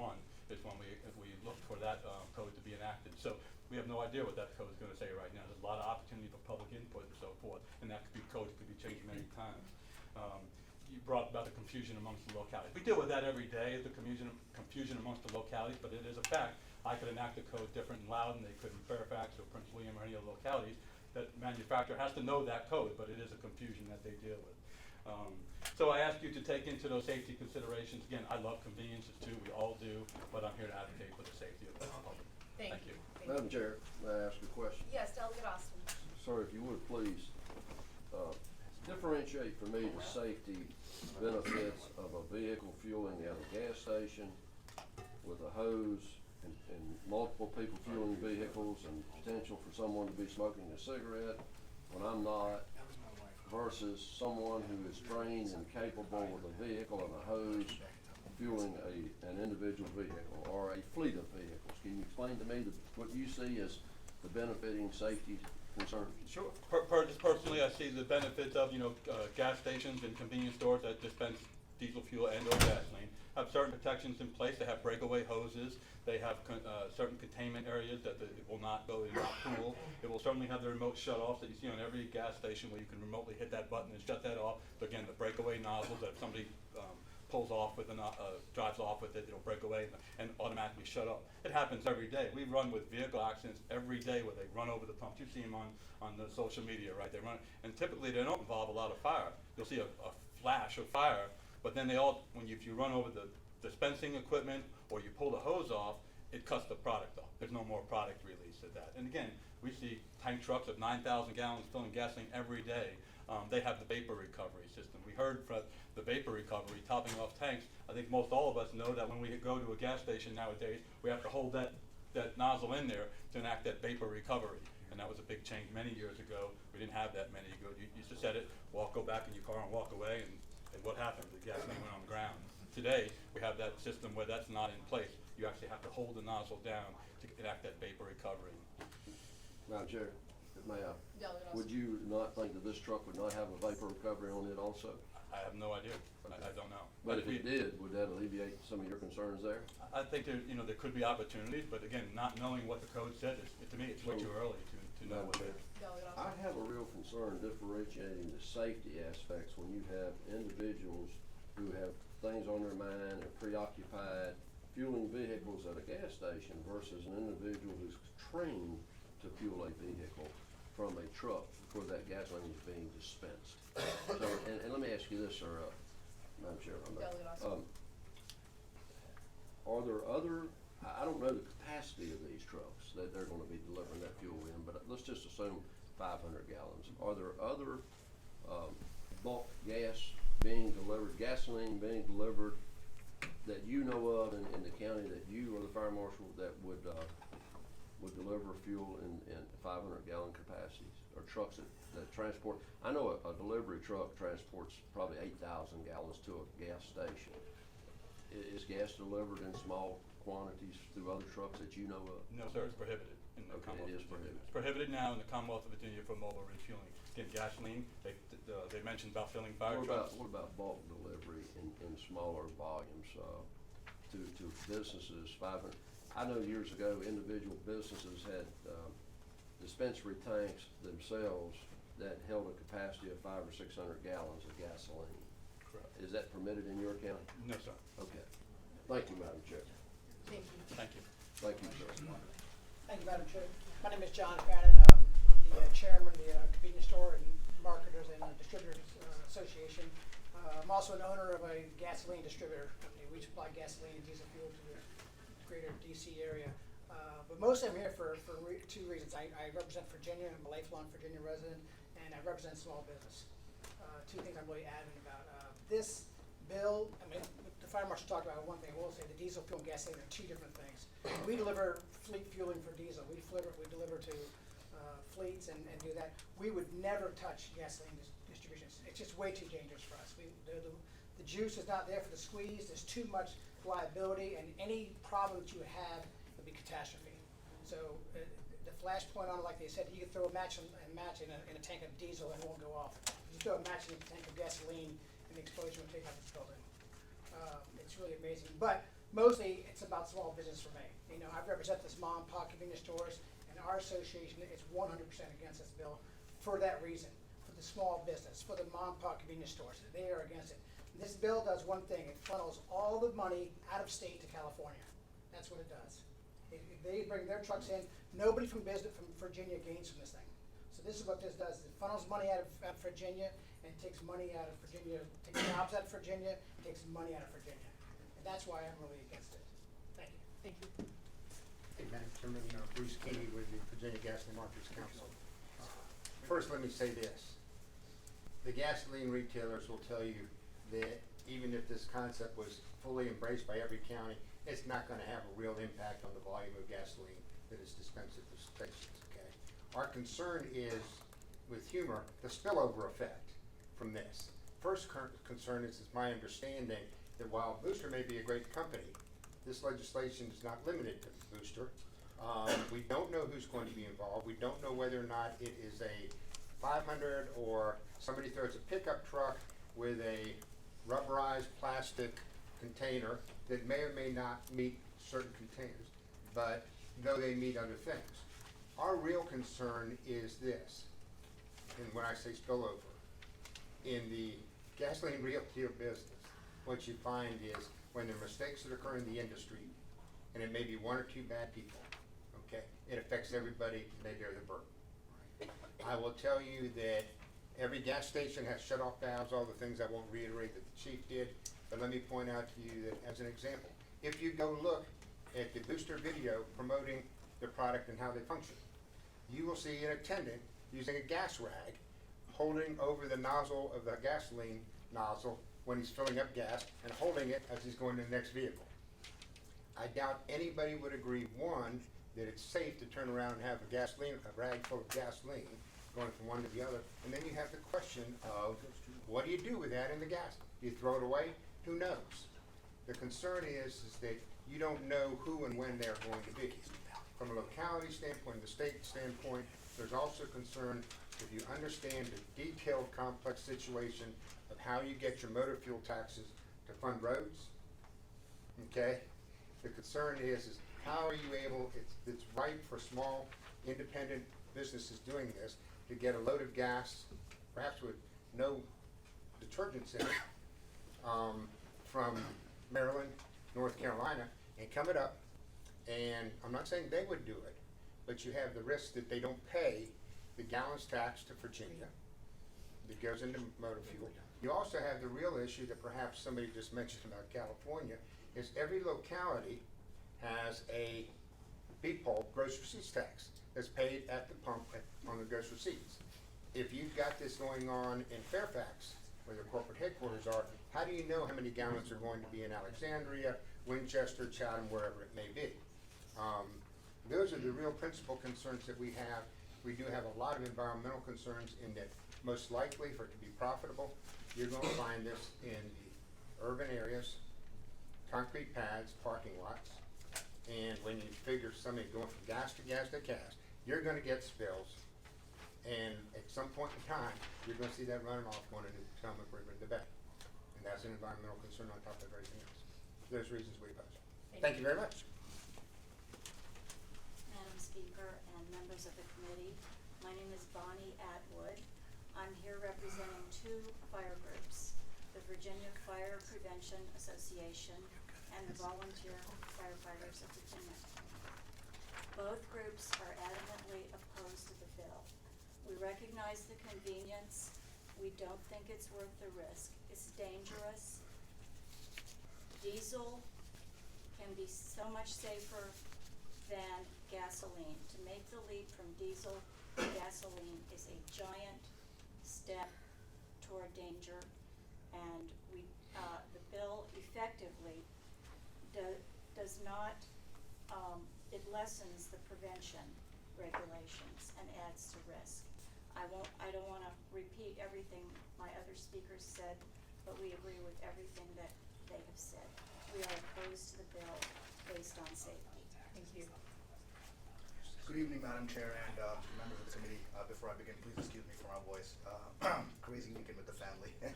is when we look for that code to be enacted. So we have no idea what that code is going to say right now. There's a lot of opportunity for public input and so forth, and that code could be changed many times. You brought about the confusion amongst the localities. We deal with that every day, the confusion amongst the localities, but it is a fact. I could enact a code different in Loudoun, they could in Fairfax or Prince William or any other localities. That manufacturer has to know that code, but it is a confusion that they deal with. So I ask you to take into those safety considerations. Again, I love conveniences too, we all do, but I'm here to advocate for the safety of the public. Thank you. Madam Chair, may I ask a question? Yes, Delegate Austin. Sir, if you would please, differentiate for me the safety benefits of a vehicle fueling at a gas station with a hose and multiple people fueling vehicles and potential for someone to be smoking a cigarette when I'm not, versus someone who is trained and capable with a vehicle and a hose fueling an individual vehicle or a fleet of vehicles. Can you explain to me what you see as the benefiting safety concerns? Sure. Personally, I see the benefits of gas stations and convenience stores that dispense diesel fuel and or gasoline have certain protections in place. They have breakaway hoses. They have certain containment areas that it will not go, it will not cool. It will certainly have the remote shut-offs that you see on every gas station where you can remotely hit that button and shut that off. So again, the breakaway nozzles that if somebody pulls off with drives off with it, it'll break away and automatically shut up. It happens every day. We run with vehicle accidents every day where they run over the pumps. You see them on the social media, right? They run, and typically they don't involve a lot of fire. You'll see a flash of fire, but then if you run over the dispensing equipment or you pull the hose off, it cuts the product off. There's no more product release of that. And again, we see tank trucks of 9,000 gallons filling gasoline every day. They have the vapor recovery system. We heard from the vapor recovery, topping off tanks. I think most all of us know that when we go to a gas station nowadays, we have to hold that nozzle in there to enact that vapor recovery. And that was a big change many years ago. We didn't have that many ago. You used to set it, go back in your car and walk away, and what happened? The gasoline went on the ground. Today, we have that system where that's not in place. You actually have to hold the nozzle down to enact that vapor recovery. Madam Chair, may I? Would you not think that this truck would not have a vapor recovery on it also? I have no idea. I don't know. But if it did, would that alleviate some of your concerns there? I think there, you know, there could be opportunities, but again, not knowing what the code said, to me, it's way too early to know what it is. I have a real concern differentiating the safety aspects when you have individuals who have things on their mind and preoccupied fueling vehicles at a gas station versus an individual who's trained to fuel a vehicle from a truck before that gasoline is being dispensed. So, and let me ask you this, sir, Madam Chair, are there other, I don't know the capacity of these trucks that they're gonna be delivering that fuel in, but let's just assume 500 gallons. Are there other, bulk gas being delivered, gasoline being delivered that you know of in the county that you or the fire marshal that would deliver fuel in 500 gallon capacities, or trucks that transport? I know a delivery truck transports probably 8,000 gallons to a gas station. Is gas delivered in small quantities through other trucks that you know of? No, sir, it's prohibited in the Commonwealth. It is of Virginia. prohibited. It's prohibited now in the Commonwealth of Virginia for mobile refueling. Again, gasoline, they mentioned about filling fire trucks. What about bulk delivery in smaller volumes, to businesses, 500? I know years ago, individual businesses had, dispensary tanks themselves that held a capacity of 500 or 600 gallons of gasoline. Correct. Is that permitted in your county? No, sir. Okay. Thank you, Madam Chair. Thank you. Thank you. Thank you, sir. Thank you, Madam Chair. My name is John Fannin. I'm the chairman of the Convenience Store and Marketers and Distributors Association. I'm also an owner of a gasoline distributor company. We supply gasoline and diesel fuel to the greater DC area. But mostly I'm here for two reasons. I represent Virginia. I'm a lifelong Virginia resident, and I represent small business. Two things I'm really adamant about. This bill, I mean, the fire marshal talked about one thing. I will say the diesel fuel and gasoline are two different things. We deliver fleet fueling for diesel. We deliver to fleets and do that. We would never touch gasoline distribution. It's just way too dangerous for us. The juice is not there for the squeeze. There's too much liability, and any problem that you would have would be catastrophe. So the flash point on it, like they said, you can throw a match in a tank of diesel and it won't go off. You throw a match in a tank of gasoline and the explosion will take out the building. It's really amazing. But mostly it's about small business for me. You know, I represent this mom and pop convenience stores, and our association is 100% against this bill for that reason. For the small business, for the mom and pop convenience stores, they are against it. This bill does one thing: it funnels all the money out of state to California. That's what it does. They bring their trucks in. Nobody from Virginia gains from this thing. So this is what this does: it funnels money out of Virginia and takes money out of Virginia, takes jobs out of Virginia, and takes money out of Virginia. And that's why I'm really against it. Thank you. Thank you. Hey, Madam Chairman, Bruce Keeney with the Virginia Gasoline Marketers Council. First, let me say this. The gasoline retailers will tell you that even if this concept was fully embraced by every county, it's not going to have a real impact on the volume of gasoline that is dispensed at the stations, okay? Our concern is, with humor, the spillover effect from this. First concern is, it's my understanding that while Booster may be a great company, this legislation is not limited to Booster. We don't know who's going to be involved. We don't know whether or not it is a 500 or somebody throws a pickup truck with a rubberized plastic container that may or may not meet certain containers, but though they meet other things. Our real concern is this, and when I say spillover, in the gasoline retail business, what you find is when there are mistakes that occur in the industry, and it may be one or two bad people, okay, it affects everybody and they bear the burden. I will tell you that every gas station has shut-off valves, all the things I won't reiterate that the chief did, but let me point out to you that as an example, if you go look at the Booster video promoting the product and how they function, you will see an attendant using a gas rag holding over the nozzle of the gasoline nozzle when he's filling up gas and holding it as he's going to the next vehicle. I doubt anybody would agree, one, that it's safe to turn around and have a rag full of gasoline going from one to the other, and then you have the question of what do you do with that in the gas? Do you throw it away? Who knows? The concern is that you don't know who and when they're going to be. From a locality standpoint, the state standpoint, there's also concern if you understand the detailed, complex situation of how you get your motor fuel taxes to fund roads. Okay? The concern is how are you able, it's right for small independent businesses doing this to get a load of gas, perhaps with no detergents in it, from Maryland, North Carolina, and come it up. And I'm not saying they would do it, but you have the risk that they don't pay the gallons tax to Virginia that goes into motor fuel. You also have the real issue that perhaps somebody just mentioned about California, is every locality has a BPOL, gross receipts tax, that's paid at the pump on the gross receipts. If you've got this going on in Fairfax, where the corporate headquarters are, how do you know how many gallons are going to be in Alexandria, Winchester, Chatham, wherever it may be? Those are the real principal concerns that we have. We do have a lot of environmental concerns in that most likely for it to be profitable, you're going to find this in the urban areas, concrete pads, parking lots, and when you figure somebody going from gas to gas to gas, you're going to get spills, and at some point in time, you're going to see that running off going into the Potomac River in the bay, and that's an environmental concern on top of everything else. For those reasons we oppose. Thank you very much. Madam Speaker and members of the committee, my name is Bonnie Atwood. I'm here representing two fire groups, the Virginia Fire Prevention Association and the Volunteer Firefighters of Virginia. Both groups are adamantly opposed to the bill. We recognize the convenience. We don't think it's worth the risk. It's dangerous. Diesel can be so much safer than gasoline. To make the leap from diesel to gasoline is a giant step toward danger, and the bill effectively does not, it lessens the prevention regulations and adds to risk. I don't want to repeat everything my other speakers said, but we agree with everything that they have said. We are opposed to the bill based on safety. Thank you. Good evening, Madam Chair and members of the committee. Before I begin, please excuse me for my voice. Crazy weekend with the family. It's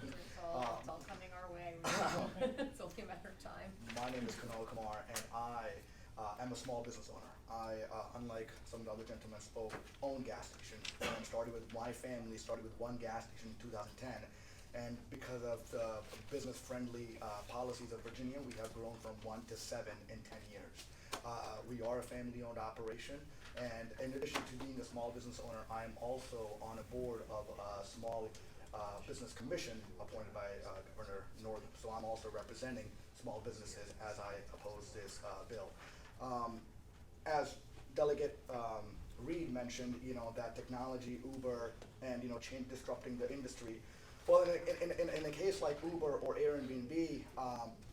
all coming our way. It's only a matter of time. My name is Kunal Kumar, and I am a small business owner. I, unlike some of the other gentlemen spoke, own gas stations. And my family started with one gas station in 2010. And because of the business-friendly policies of Virginia, we have grown from 1 to 7 in 10 years. We are a family-owned operation, and in addition to being a small business owner, I am also on a board of a small business commission appointed by Governor Northam. So I'm also representing small businesses as I oppose this bill. As Delegate Reed mentioned, that technology, Uber, and disrupting the industry. Well, in a case like Uber or Airbnb,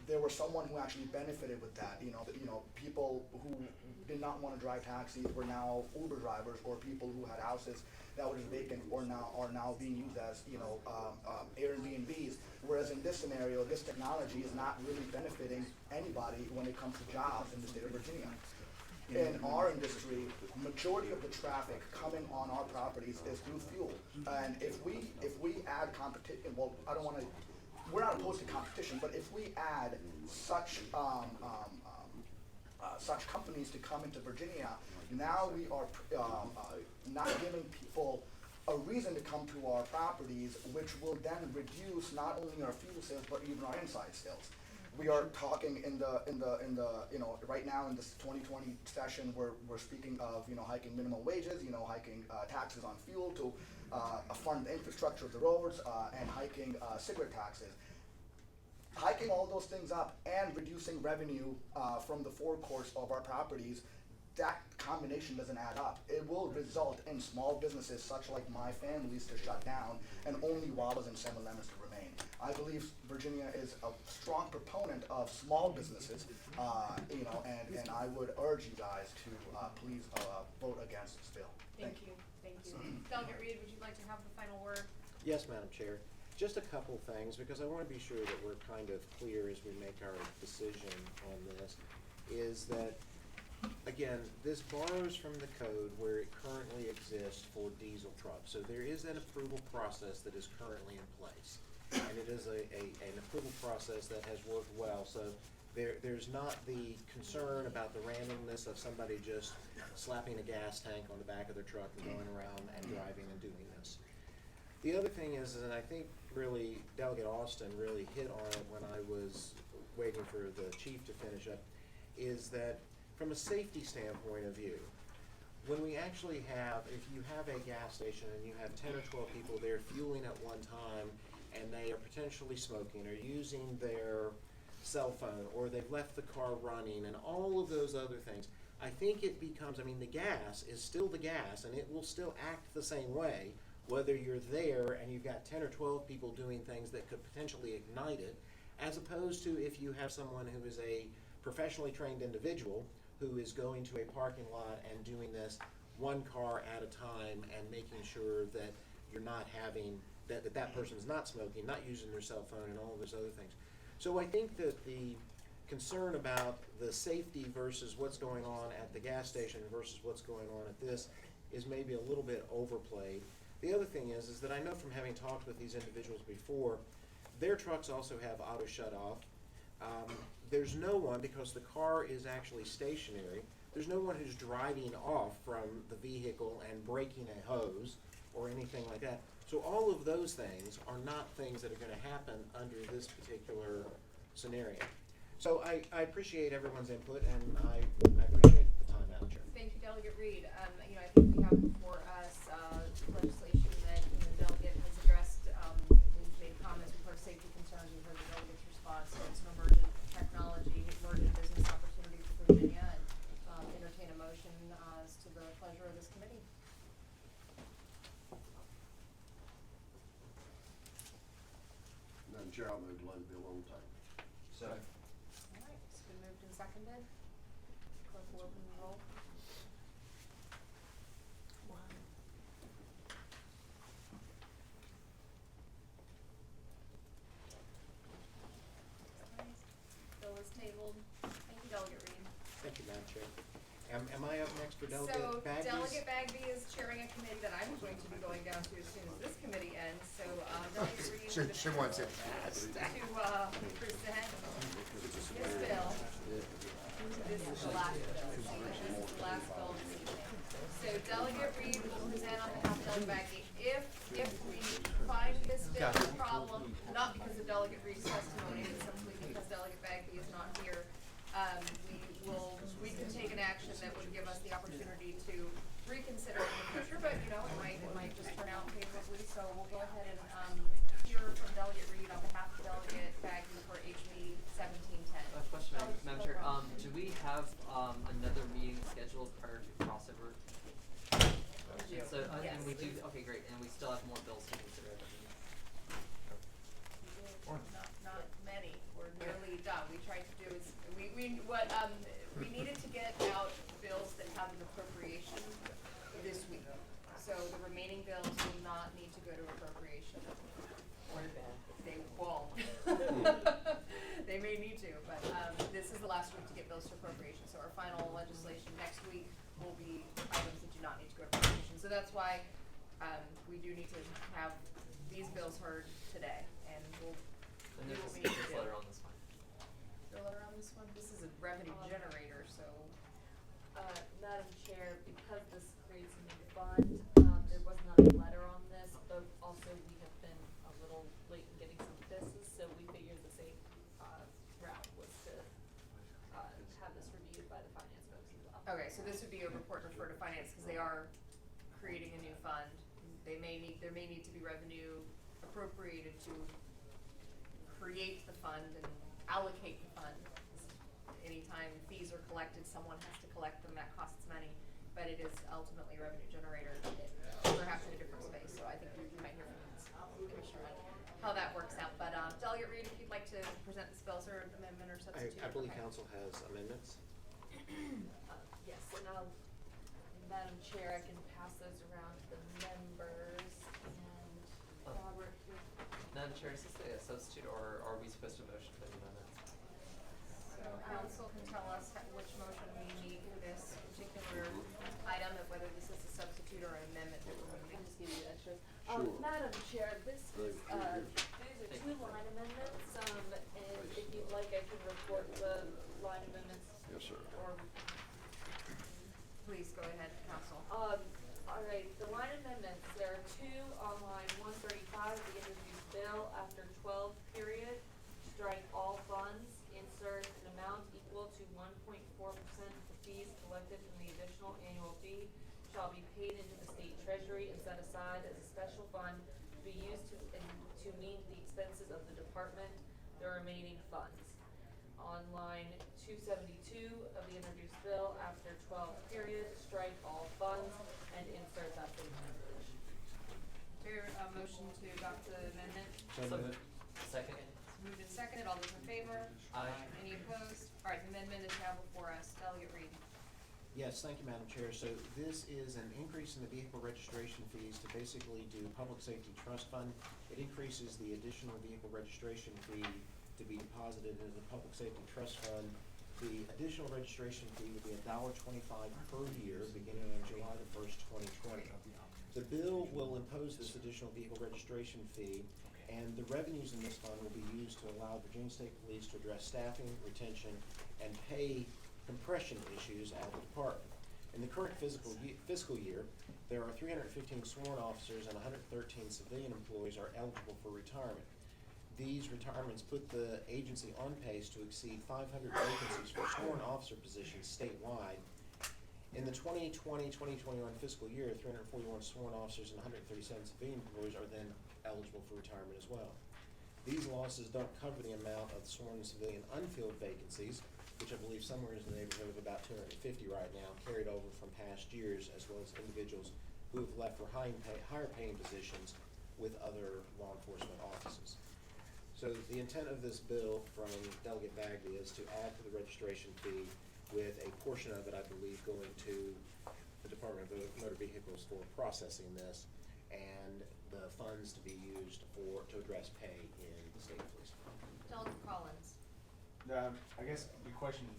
there was someone who actually benefited with that. People who did not want to drive taxis were now Uber drivers, or people who had houses that were vacant are now being used as Airbnbs. Whereas in this scenario, this technology is not really benefiting anybody when it comes to jobs in the state of Virginia. In our industry, majority of the traffic coming on our properties is through fuel. And if we add competition, well, we're not opposed to competition, but if we add such companies to come into Virginia, now we are not giving people a reason to come to our properties, which will then reduce not only our fuel sales but even our inside sales. We are talking in the right now in this 2020 session, we're speaking of hiking minimum wages, hiking taxes on fuel to fund the infrastructure of the roads, and hiking cigarette taxes. Hiking all those things up and reducing revenue from the forecourts of our properties, that combination doesn't add up. It will result in small businesses such like my family's to shut down and only Wawa's and 7-Elevens to remain. I believe Virginia is a strong proponent of small businesses, and I would urge you guys to please vote against this bill. Thank you. Delegate Reed, would you like to have the final word? Yes, Madam Chair. Just a couple things, because I want to be sure that we're kind of clear as we make our decision on this, is that, again, this borrows from the code where it currently exists for diesel trucks. So there is an approval process that is currently in place. and it is an approval process that has worked well. So there's not the concern about the randomness of somebody just slapping a gas tank on the back of their truck and going around and driving and doing this. The other thing is, and I think really Delegate Austin really hit on it when I was waiting for the chief to finish up, is that from a safety standpoint of view, when we actually have, if you have a gas station and you have 10 or 12 people there fueling at one time and they are potentially smoking or using their cell phone or they've left the car running and all of those other things, I think it becomes, I mean, the gas is still the gas and it will still act the same way whether you're there and you've got 10 or 12 people doing things that could potentially ignite it, as opposed to if you have someone who is a professionally trained individual who is going to a parking lot and doing this one car at a time and making sure that you're not having, that person is not smoking, not using their cell phone and all of those other things. So I think that the concern about the safety versus what's going on at the gas station versus what's going on at this is maybe a little bit overplayed. The other thing is that I know from having talked with these individuals before, their trucks also have auto shut off. There's no one, because the car is actually stationary, there's no one who's driving off from the vehicle and breaking a hose or anything like that. So all of those things are not things that are going to happen under this particular scenario. So I appreciate everyone's input, and I appreciate the time, Madam Chair. Thank you, Delegate Reed. I think we have before us legislation that the delegate has addressed. We've made comments, we've heard safety concerns, we've heard the delegate's response. So it's an emergent technology, emergent business opportunity for Virginia, and entertain a motion as to the pleasure of this committee. Madam Chair, I'll move to lay the bill on the table. Second. All right, it's been moved and seconded. Clerk will open the roll. Bill is tabled. Thank you, Delegate Reed. Thank you, Madam Chair. Am I up next for Delegate So Bagby? Delegate Bagby is chairing a committee that I'm going to be going down to as soon as this committee ends. So Delegate Reed is She wants it fast. to present this bill. This is the last bill. This is the last bill this evening. So Delegate Reed will present on behalf of Delegate Bagby. If we find this bill a problem, not because of Delegate Reed's testimony, but simply because Delegate Bagby is not here, we can take an action that would give us the opportunity to reconsider in the future, but it might just turn out favorably. So we'll go ahead and hear from Delegate Reed on behalf of Delegate Bagby for HB 1710. Question, Madam Chair. Do we have another meeting scheduled prior to crossover? We do. So, Yes. and we do. Okay, great. And we still have more bills to consider. Not many. We're nearly done. We tried to do is we needed to get out bills that have an appropriation this week. So the remaining bills will not need to go to appropriation. Or they won't. They may need to, but this is the last week to get bills to appropriation. So our final legislation next week will be items that do not need to go to appropriation. So that's why we do need to have these bills heard today, and we'll And do there's what we a need to speaker's do. letter on this one. Is there a letter on this one? This is a revenue generator, so. Madam Chair, because this creates a new fund, there was not a letter on this, but also we have been a little late in getting some business, so we figured the safe route was to have this reviewed by the finance folks as well. Okay, so this would be a report and refer to finance, because they are creating a new fund. There may need to be revenue appropriated to create the fund and allocate the fund. Anytime fees are collected, someone has to collect them, that costs money, but it is ultimately a revenue generator, perhaps in a different space, so I think we might hear from Commissioner on how that works out. But Delegate Reed, if you'd like to present this bill, or amendment or substitute. I believe okay. Council has amendments. Yes, and Madam Chair, I can pass those around to the members, and Robert, Madam Chair, is this a substitute, or are we supposed to motion for the amendments? So council can tell us which motion we need for this particular item, and whether this is a substitute or an amendment that we're I moving. can just give you extras. Sure. Madam Chair, this is, these are two Yes, sir. Or, please go ahead, council. All right, the line amendments, there are two on line 135, the introduced bill after 12 period, strike all funds, insert an amount equal to 1.4% of the fees collected from the additional annual fee shall be paid into the state treasury and set aside as a special fund to be used to meet the expenses of the department, the remaining funds. On line 272 of the introduced bill, after 12 period, strike all funds and insert that same language. Is there a motion to adopt the amendment? So moved. Second. It's moved and seconded, all those in favor? Aye. Any opposed? All right, the amendment is now before us. Delegate Reed. Yes, thank you, Madam Chair. So this is an increase in the vehicle registration fees to basically do public safety trust fund. It increases the additional vehicle registration fee to be deposited into the public safety trust fund. The additional registration fee would be $1.25 per year, beginning on July the 1st, 2020. The bill will impose this additional vehicle registration fee, and the revenues in this fund will be used to allow Virginia State Police to address staffing, retention, and pay compression issues at the department. In the current fiscal year, there are 315 sworn officers and 113 civilian employees are eligible for retirement. These retirements put the agency on pace to exceed 500 vacancies for sworn officer positions statewide. In the 2020-2021 fiscal year, 341 sworn officers and 137 civilian employees are then eligible for retirement as well. These losses don't cover the amount of sworn and civilian unfilled vacancies, which I believe somewhere is in the neighborhood of about 250 right now, carried over from past years, as well as individuals who have left for higher paying positions with other law enforcement offices. So the intent of this bill from Delegate Bagby is to add to the registration fee, with a portion of it, I believe, going to the Department of Motor Vehicles for processing this, and the funds to be used to address pay in the state police. Delegate Collins. I guess the question,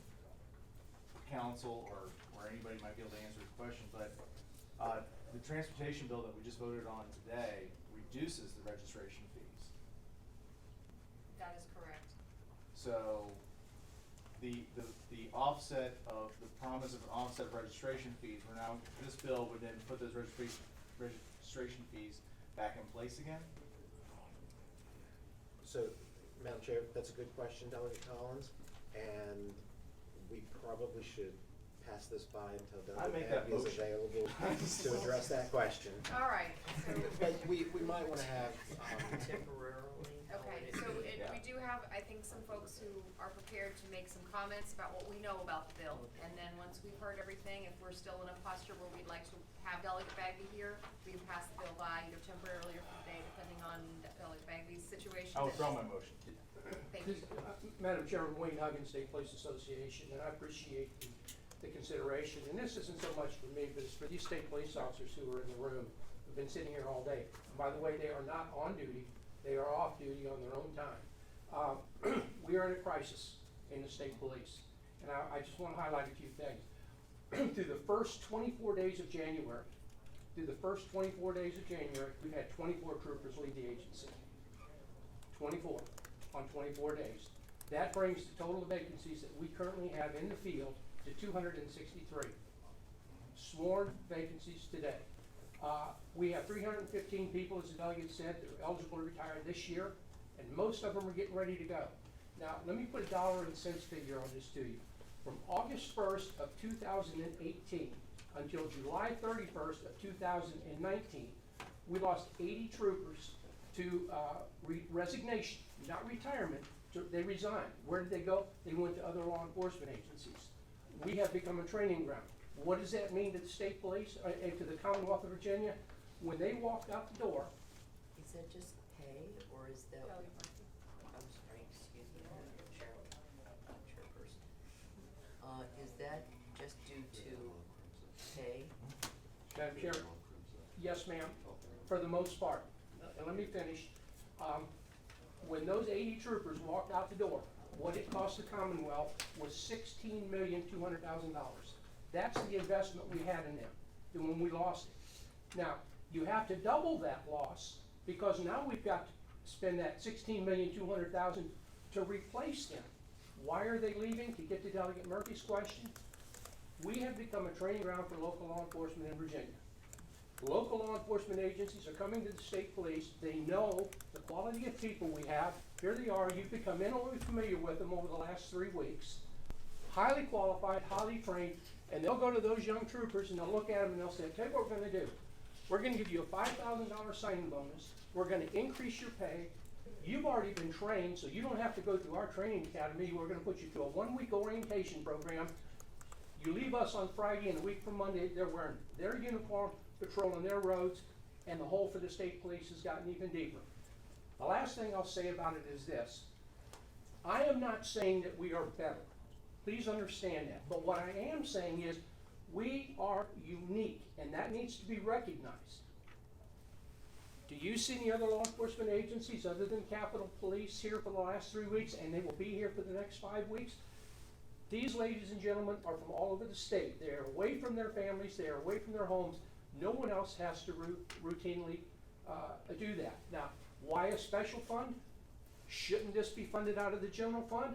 council or anybody might be able to answer the question, but the transportation bill that we just voted on today reduces the registration fees. That is correct. So the offset of the promise of an offset of registration fees, this bill would then put those registration fees back in place again? So, Madam Chair, that's a good question, Delegate Collins, and we probably should pass this by until Delegate Bagby is available to address that question. All right, so. But we might wanna have, Temporarily. Okay, so we do have, I think, some folks who are prepared to make some comments about what we know about the bill. And then once we've heard everything, if we're still in a posture where we'd like to have Delegate Bagby here, we can pass the bill by either temporarily or for the day, depending on Delegate Bagby's situation. I withdraw my motion. Thank you. Madam Chairman, Wayne Huggins, State Police Association, and I appreciate the consideration. And this isn't so much for me, but it's for these state police officers who are in the room, who've been sitting here all day. And by the way, they are not on duty. They are off duty on their own time. We are in a crisis in the state police. And I just want to highlight a few things. Through the first 24 days of January, we've had 24 troopers leave the agency. 24 on 24 days. That brings the total of vacancies that we currently have in the field to 263. Sworn vacancies today. We have 315 people, as the delegate said, that are eligible to retire this year, and most of them are getting ready to go. Now, let me put a dollar and cents figure on this to you. From August 1st of 2018 until July 31st of 2019, we lost 80 troopers to resignation, not retirement. They resigned. Where did they go? They went to other law enforcement agencies. We have become a training ground. What does that mean to the state police and to the Commonwealth of Virginia? When they walked out the door. Is that just pay, or is that, I'm sorry, excuse me, Madam Chairperson. Is that just due to pay? Madam Chair, yes, ma'am, for the most part. And let me finish. When those 80 troopers walked out the door, what it cost the Commonwealth was $16,200,000. That's the investment we had in them when we lost it. Now, you have to double that loss because now we've got to spend that $16,200,000 to replace them. Why are they leaving? To get to Delegate Murphy's question, we have become a training ground for local law enforcement in Virginia. Local law enforcement agencies are coming to the state police. They know the quality of people we have. Here they are. You've become intimately familiar with them over the last 3 weeks. Highly qualified, highly trained, and they'll go to those young troopers and they'll look at them and they'll say, tell you what we're going to do. We're going to give you a $5,000 signing bonus. We're going to increase your pay. You've already been trained, so you don't have to go through our training academy. We're going to put you through a 1-week orientation program. You leave us on Friday, and a week from Monday, they're wearing their uniform, patrolling their roads, and the hole for the state police has gotten even deeper. The last thing I'll say about it is this. I am not saying that we are better. Please understand that. But what I am saying is we are unique, and that needs to be recognized. Do you see any other law enforcement agencies other than Capitol Police here for the last 3 weeks, and they will be here for the next 5 weeks? These ladies and gentlemen are from all over the state. They are away from their families. They are away from their homes. No one else has to routinely do that. Now, why a special fund? Shouldn't this be funded out of the general fund?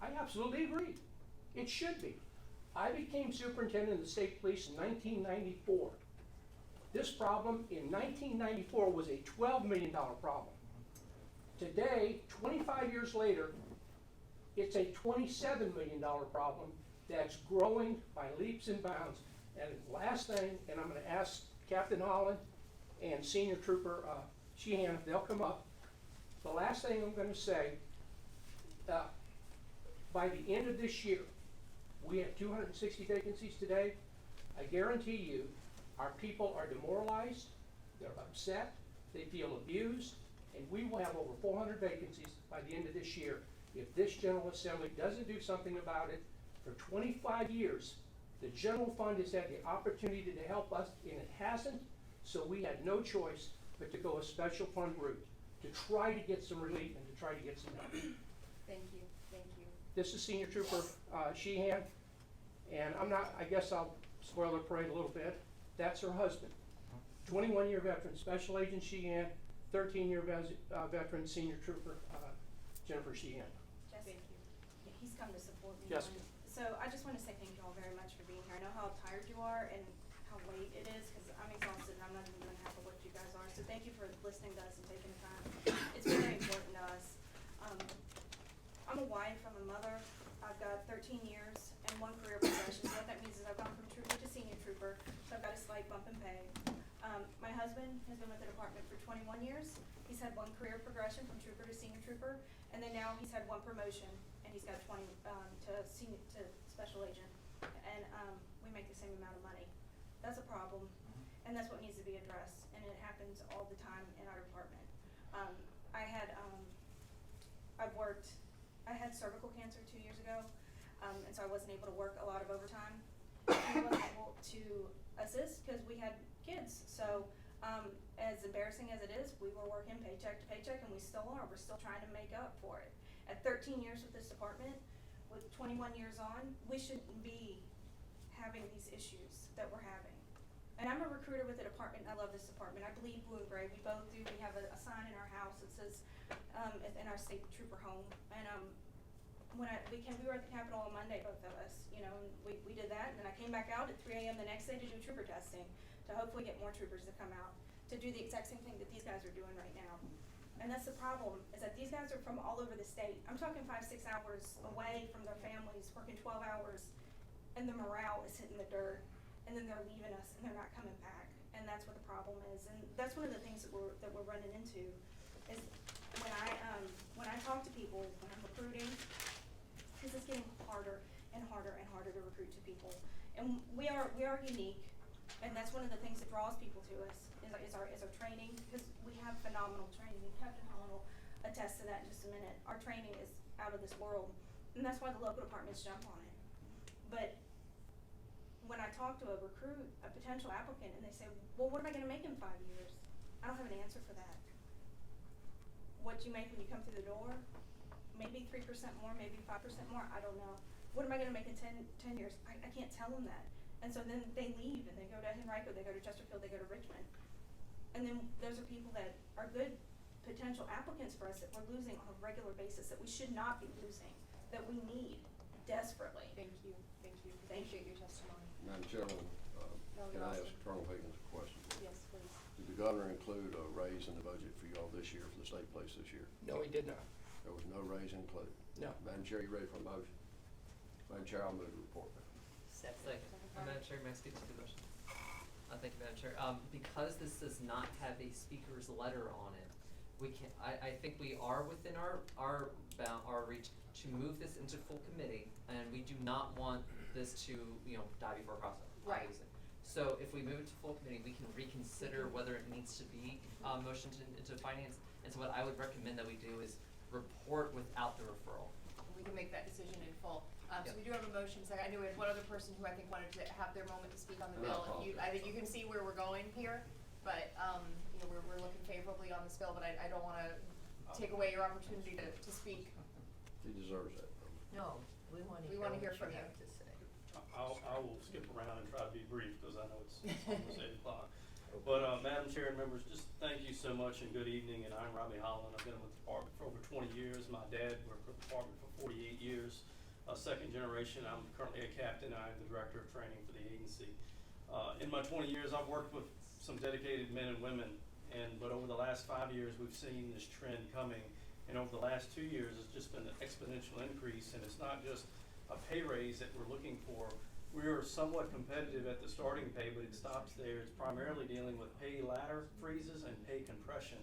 I absolutely agree. It should be. I became superintendent of the state police in 1994. This problem in 1994 was a $12 million problem. Today, 25 years later, it's a $27 million problem that's growing by leaps and bounds. And last thing, and I'm going to ask Captain Holland and Senior Trooper Sheehan if they'll come up. The last thing I'm going to say, by the end of this year, we have 260 vacancies today. I guarantee you, our people are demoralized, they're upset, they feel abused, and we will have over 400 vacancies by the end of this year. If this General Assembly doesn't do something about it, for 25 years, the general fund has had the opportunity to help us, and it hasn't, so we had no choice but to go a special fund route, to try to get some relief and to try to get some help. Thank you, thank you. This is Senior Trooper Sheehan, and I guess I'll spoil her parade a little bit. That's her husband, 21-year veteran, Special Agent Sheehan, 13-year veteran, Senior Trooper Jennifer Sheehan. Thank you. Yeah, he's come to support me. Jessica. So I just want to say thank you all very much for being here. I know how tired you are and how late it is because I'm exhausted and I'm not even doing half of what you guys are. So thank you for listening to us and taking the time. It's very important to us. I'm a wife, I'm a mother. I've got 13 years and 1 career progression. So what that means is I've gone from trooper to senior trooper. So I've got a slight bump in pay. My husband has been with the department for 21 years. He's had 1 career progression from trooper to senior trooper, and then now he's had 1 promotion, and he's got 20 to special agent, and we make the same amount of money. That's a problem, and that's what needs to be addressed, and it happens all the time in our department. I had cervical cancer 2 years ago, and so I wasn't able to work a lot of overtime. I wasn't able to assist because we had kids. So as embarrassing as it is, we were working paycheck to paycheck, and we still are. We're still trying to make up for it. At 13 years with this department, with 21 years on, we shouldn't be having these issues that we're having. And I'm a recruiter with the department, and I love this department. I bleed blue and gray. We both do. We have a sign in our house that says, in our state trooper home. And we were at the Capitol on Monday, both of us, and we did that. And then I came back out at 3 a.m. the next day to do trooper testing, to hopefully get more troopers to come out, to do the exact same thing that these guys are doing right now. And that's the problem, is that these guys are from all over the state. I'm talking 5-6 hours away from their families, working 12 hours, and the morale is hitting the dirt. And then they're leaving us, and they're not coming back. And that's what the problem is. And that's one of the things that we're running into, is when I talk to people, when I'm recruiting, because it's getting harder and harder and harder to recruit to people. And we are unique, and that's one of the things that draws people to us, is our training, because we have phenomenal training. Captain Holland will attest to that in just a minute. Our training is out of this world, and that's why the local departments jump on it. But when I talk to a potential applicant, and they say, well, what am I gonna make in 5 years? I don't have an answer for that. What you make when you come through the door, maybe 3% more, maybe 5% more, I don't know. What am I gonna make in 10 years? I can't tell them that. And so then they leave, and they go to Henrico, they go to Chesterfield, they go to Richmond. And then those are people that are good potential applicants for us that we're losing on a regular basis, that we should not be losing, that we need desperately. Thank you. Thank Appreciate your testimony. Madam Chairman, can I ask Colonel Higgins a question? Yes, please. Did the governor include a raise in the budget for y'all this year, for the state police this year? No, he did not. There was no raise included? No. Madam Chair, you ready for a motion? Madam Chair, I'll move the report. Second. Madam Chair, may I speak to the motion? Thank you, Madam Chair. Because this does not have a speaker's letter on it, we can, I think we are within our reach to move this into full committee, and we do not want this to, die before crossing. Right. Obviously. So if we move it to full committee, we can reconsider whether it needs to be, motioned into finance. And so what I would recommend that we do is report without the referral. We can make that decision in full. So Yep. we do have a motion, so I knew we had one other person who I think wanted to have their moment to speak on the And I bill. I think you can see where we're going here, but, we're looking favorably on this bill, but I don't wanna take away your opportunity to speak. He deserves that. No, we wanna We hear wanna what hear you from you. have to say. I will skip around and try to be brief, because I know it's almost 8 o'clock. But, Madam Chair and members, just thank you so much and good evening, and I'm Robbie Holland. I've been with the department for over 20 years. My dad worked with the department for 48 years. Second generation, I'm currently a captain, and I'm the director of training for the agency. In my 20 years, I've worked with some dedicated men and women, but over the last 5 years, we've seen this trend coming, and over the last 2 years, it's just been an exponential increase, and it's not just a pay raise that we're looking for. We are somewhat competitive at the starting pay, but it stops there. It's primarily dealing with pay ladder freezes and pay compression.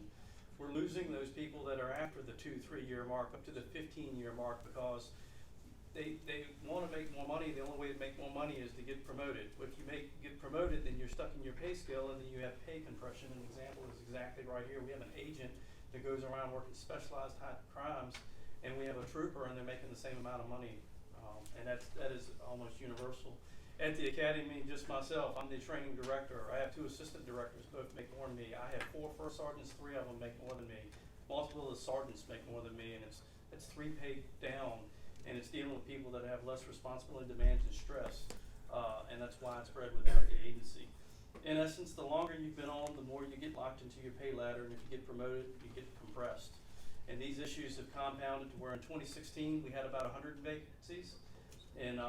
We're losing those people that are after the 2-3 year mark, up to the 15-year mark, because they want to make more money. The only way to make more money is to get promoted. If you get promoted, then you're stuck in your pay scale, and then you have pay compression. An example is exactly right here. We have an agent that goes around working specialized type of crimes, and we have a trooper, and they're making the same amount of money, and that is almost universal. At the academy, just myself, I'm the training director. I have 2 assistant directors, both make more than me. I have 4 first sergeants, 3 of them make more than me. Multiple of the sergeants make more than me, and it's 3 pay down. And it's dealing with people that have less responsibility, demands, and stress, and that's widespread without the agency. In essence, the longer you've been on, the more you get locked into your pay ladder, and if you get promoted, you get compressed. And these issues have compounded to where in 2016 we had about 100 vacancies, and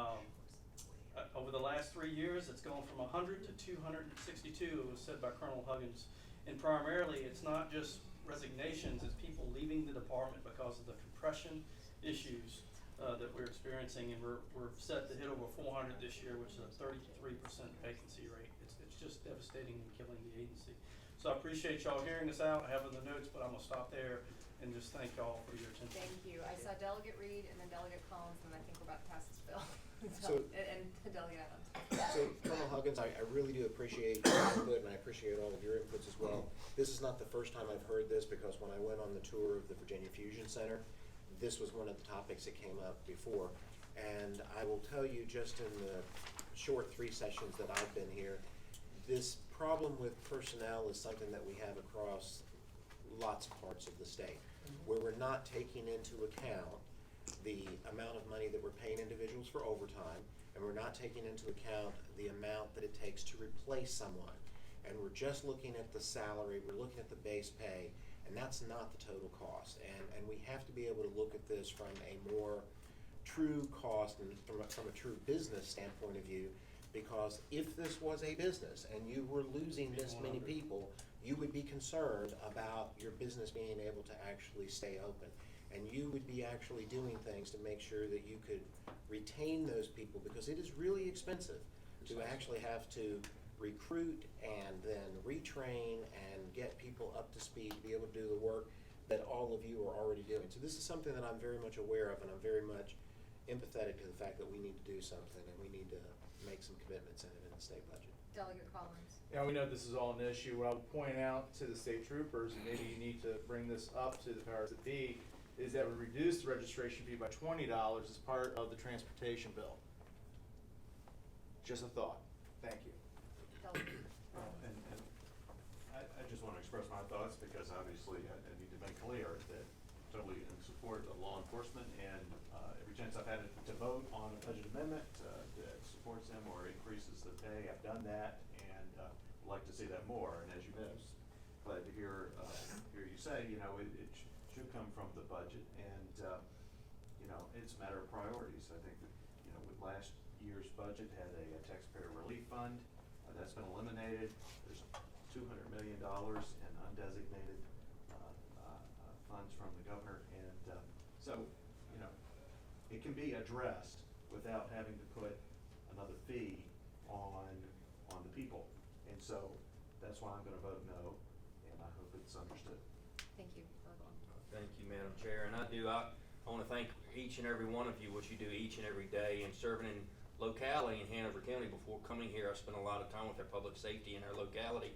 over the last 3 years, it's gone from 100 to 262. It was said by Colonel Huggins, and primarily it's not just resignations; it's people leaving the department because of the compression issues that we're experiencing, and we're set to hit over 400 this year, which is a 33% vacancy rate. It's just devastating and killing the agency. So I appreciate y'all hearing us out. I have in the notes, but I'm gonna stop there and just thank y'all for your attention. Thank you. I saw Delegate Reed and then Delegate Collins, and I think we're about to pass this bill. And Delegate Adams. So, Colonel Huggins, I really do appreciate your input, and I appreciate all of your inputs as well. This is not the first time I've heard this, because when I went on the tour of the Virginia Fusion Center, this was one of the topics that came up before. And I will tell you, just in the short 3 sessions that I've been here, this problem with personnel is something that we have across lots of parts of the state, where we're not taking into account the amount of money that we're paying individuals for overtime, and we're not taking into account the amount that it takes to replace someone. And we're just looking at the salary, we're looking at the base pay, and that's not the total cost. And we have to be able to look at this from a more true cost and from a true business standpoint of view, because if this was a business and you were losing this many people, you would be concerned about your business being able to actually stay open. And you would be actually doing things to make sure that you could retain those people, because it is really expensive to actually have to recruit and then retrain and get people up to speed to be able to do the work that all of you are already doing. So this is something that I'm very much aware of, and I'm very much empathetic to the fact that we need to do something, and we need to make some commitments in it in the state budget. Delegate Collins. Yeah, we know this is all an issue. What I would point out to the state troopers, and maybe you need to bring this up to the powers that be, is that we reduced the registration fee by $20 as part of the transportation bill. Just a thought. Thank you. And I just want to express my thoughts, because obviously I need to make clear that totally in support of law enforcement, and every chance I've had to vote on a budget amendment that supports them or increases the pay, I've done that, and would like to see that more. And as you know, glad to hear you say, it should come from the budget, and it's a matter of priorities. I think that, with last year's budget had a taxpayer relief fund, that's been eliminated. There's $200 million in undesignated, funds from the governor, and, so, it can be addressed without having to put another fee on the people. And so, that's why I'm gonna vote no, and I hope it's understood. Thank you. Thank you, Madam Chair, and I wanna thank each and every one of you, what you do each and every day, and serving in locality in Hanover County. Before coming here, I spent a lot of time with our public safety in our locality,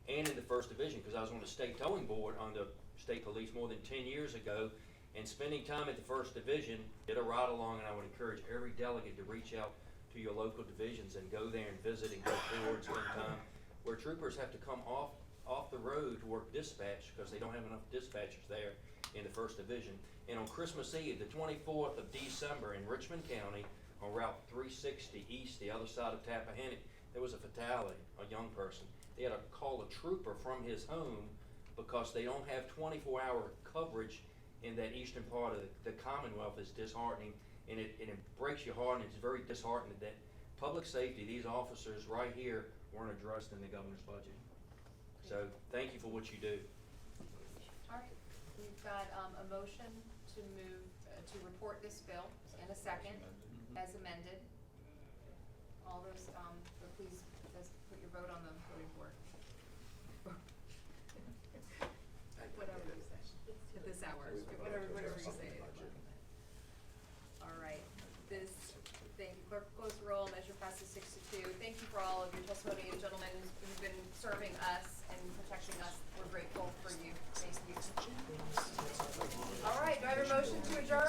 and in the First Division, because I was on the state towing board on the state police more than 10 years ago, and spending time at the First Division, did a ride along, and I would encourage every delegate to reach out to your local divisions and go there and visit and go forward, spend time, where troopers have to come off the road to work dispatch, because they don't have enough dispatchers there in the First Division. And on Christmas Eve, the 24th of December, in Richmond County, on Route 360 east, the other side of Tappahannock, there was a fatality, a young person. They had to call a trooper from his home because they don't have 24-hour coverage in that eastern part of the Commonwealth. Is disheartening, and it breaks your heart, and it's very disheartening that public safety, these officers right here, weren't addressed in the governor's budget. So thank you for what you do. All right, we've got a motion to move, to report this bill, and a second, as amended. All those, please, let's put your vote on the voting board. Whatever you say, at this hour, whatever you say. All right, thank you, clerk, close the roll, measure passes 6-2. Thank you for all of your testimony, and gentlemen who've been serving us and protecting us. We're grateful for you. Thank you. All right, do I have a motion to adjourn?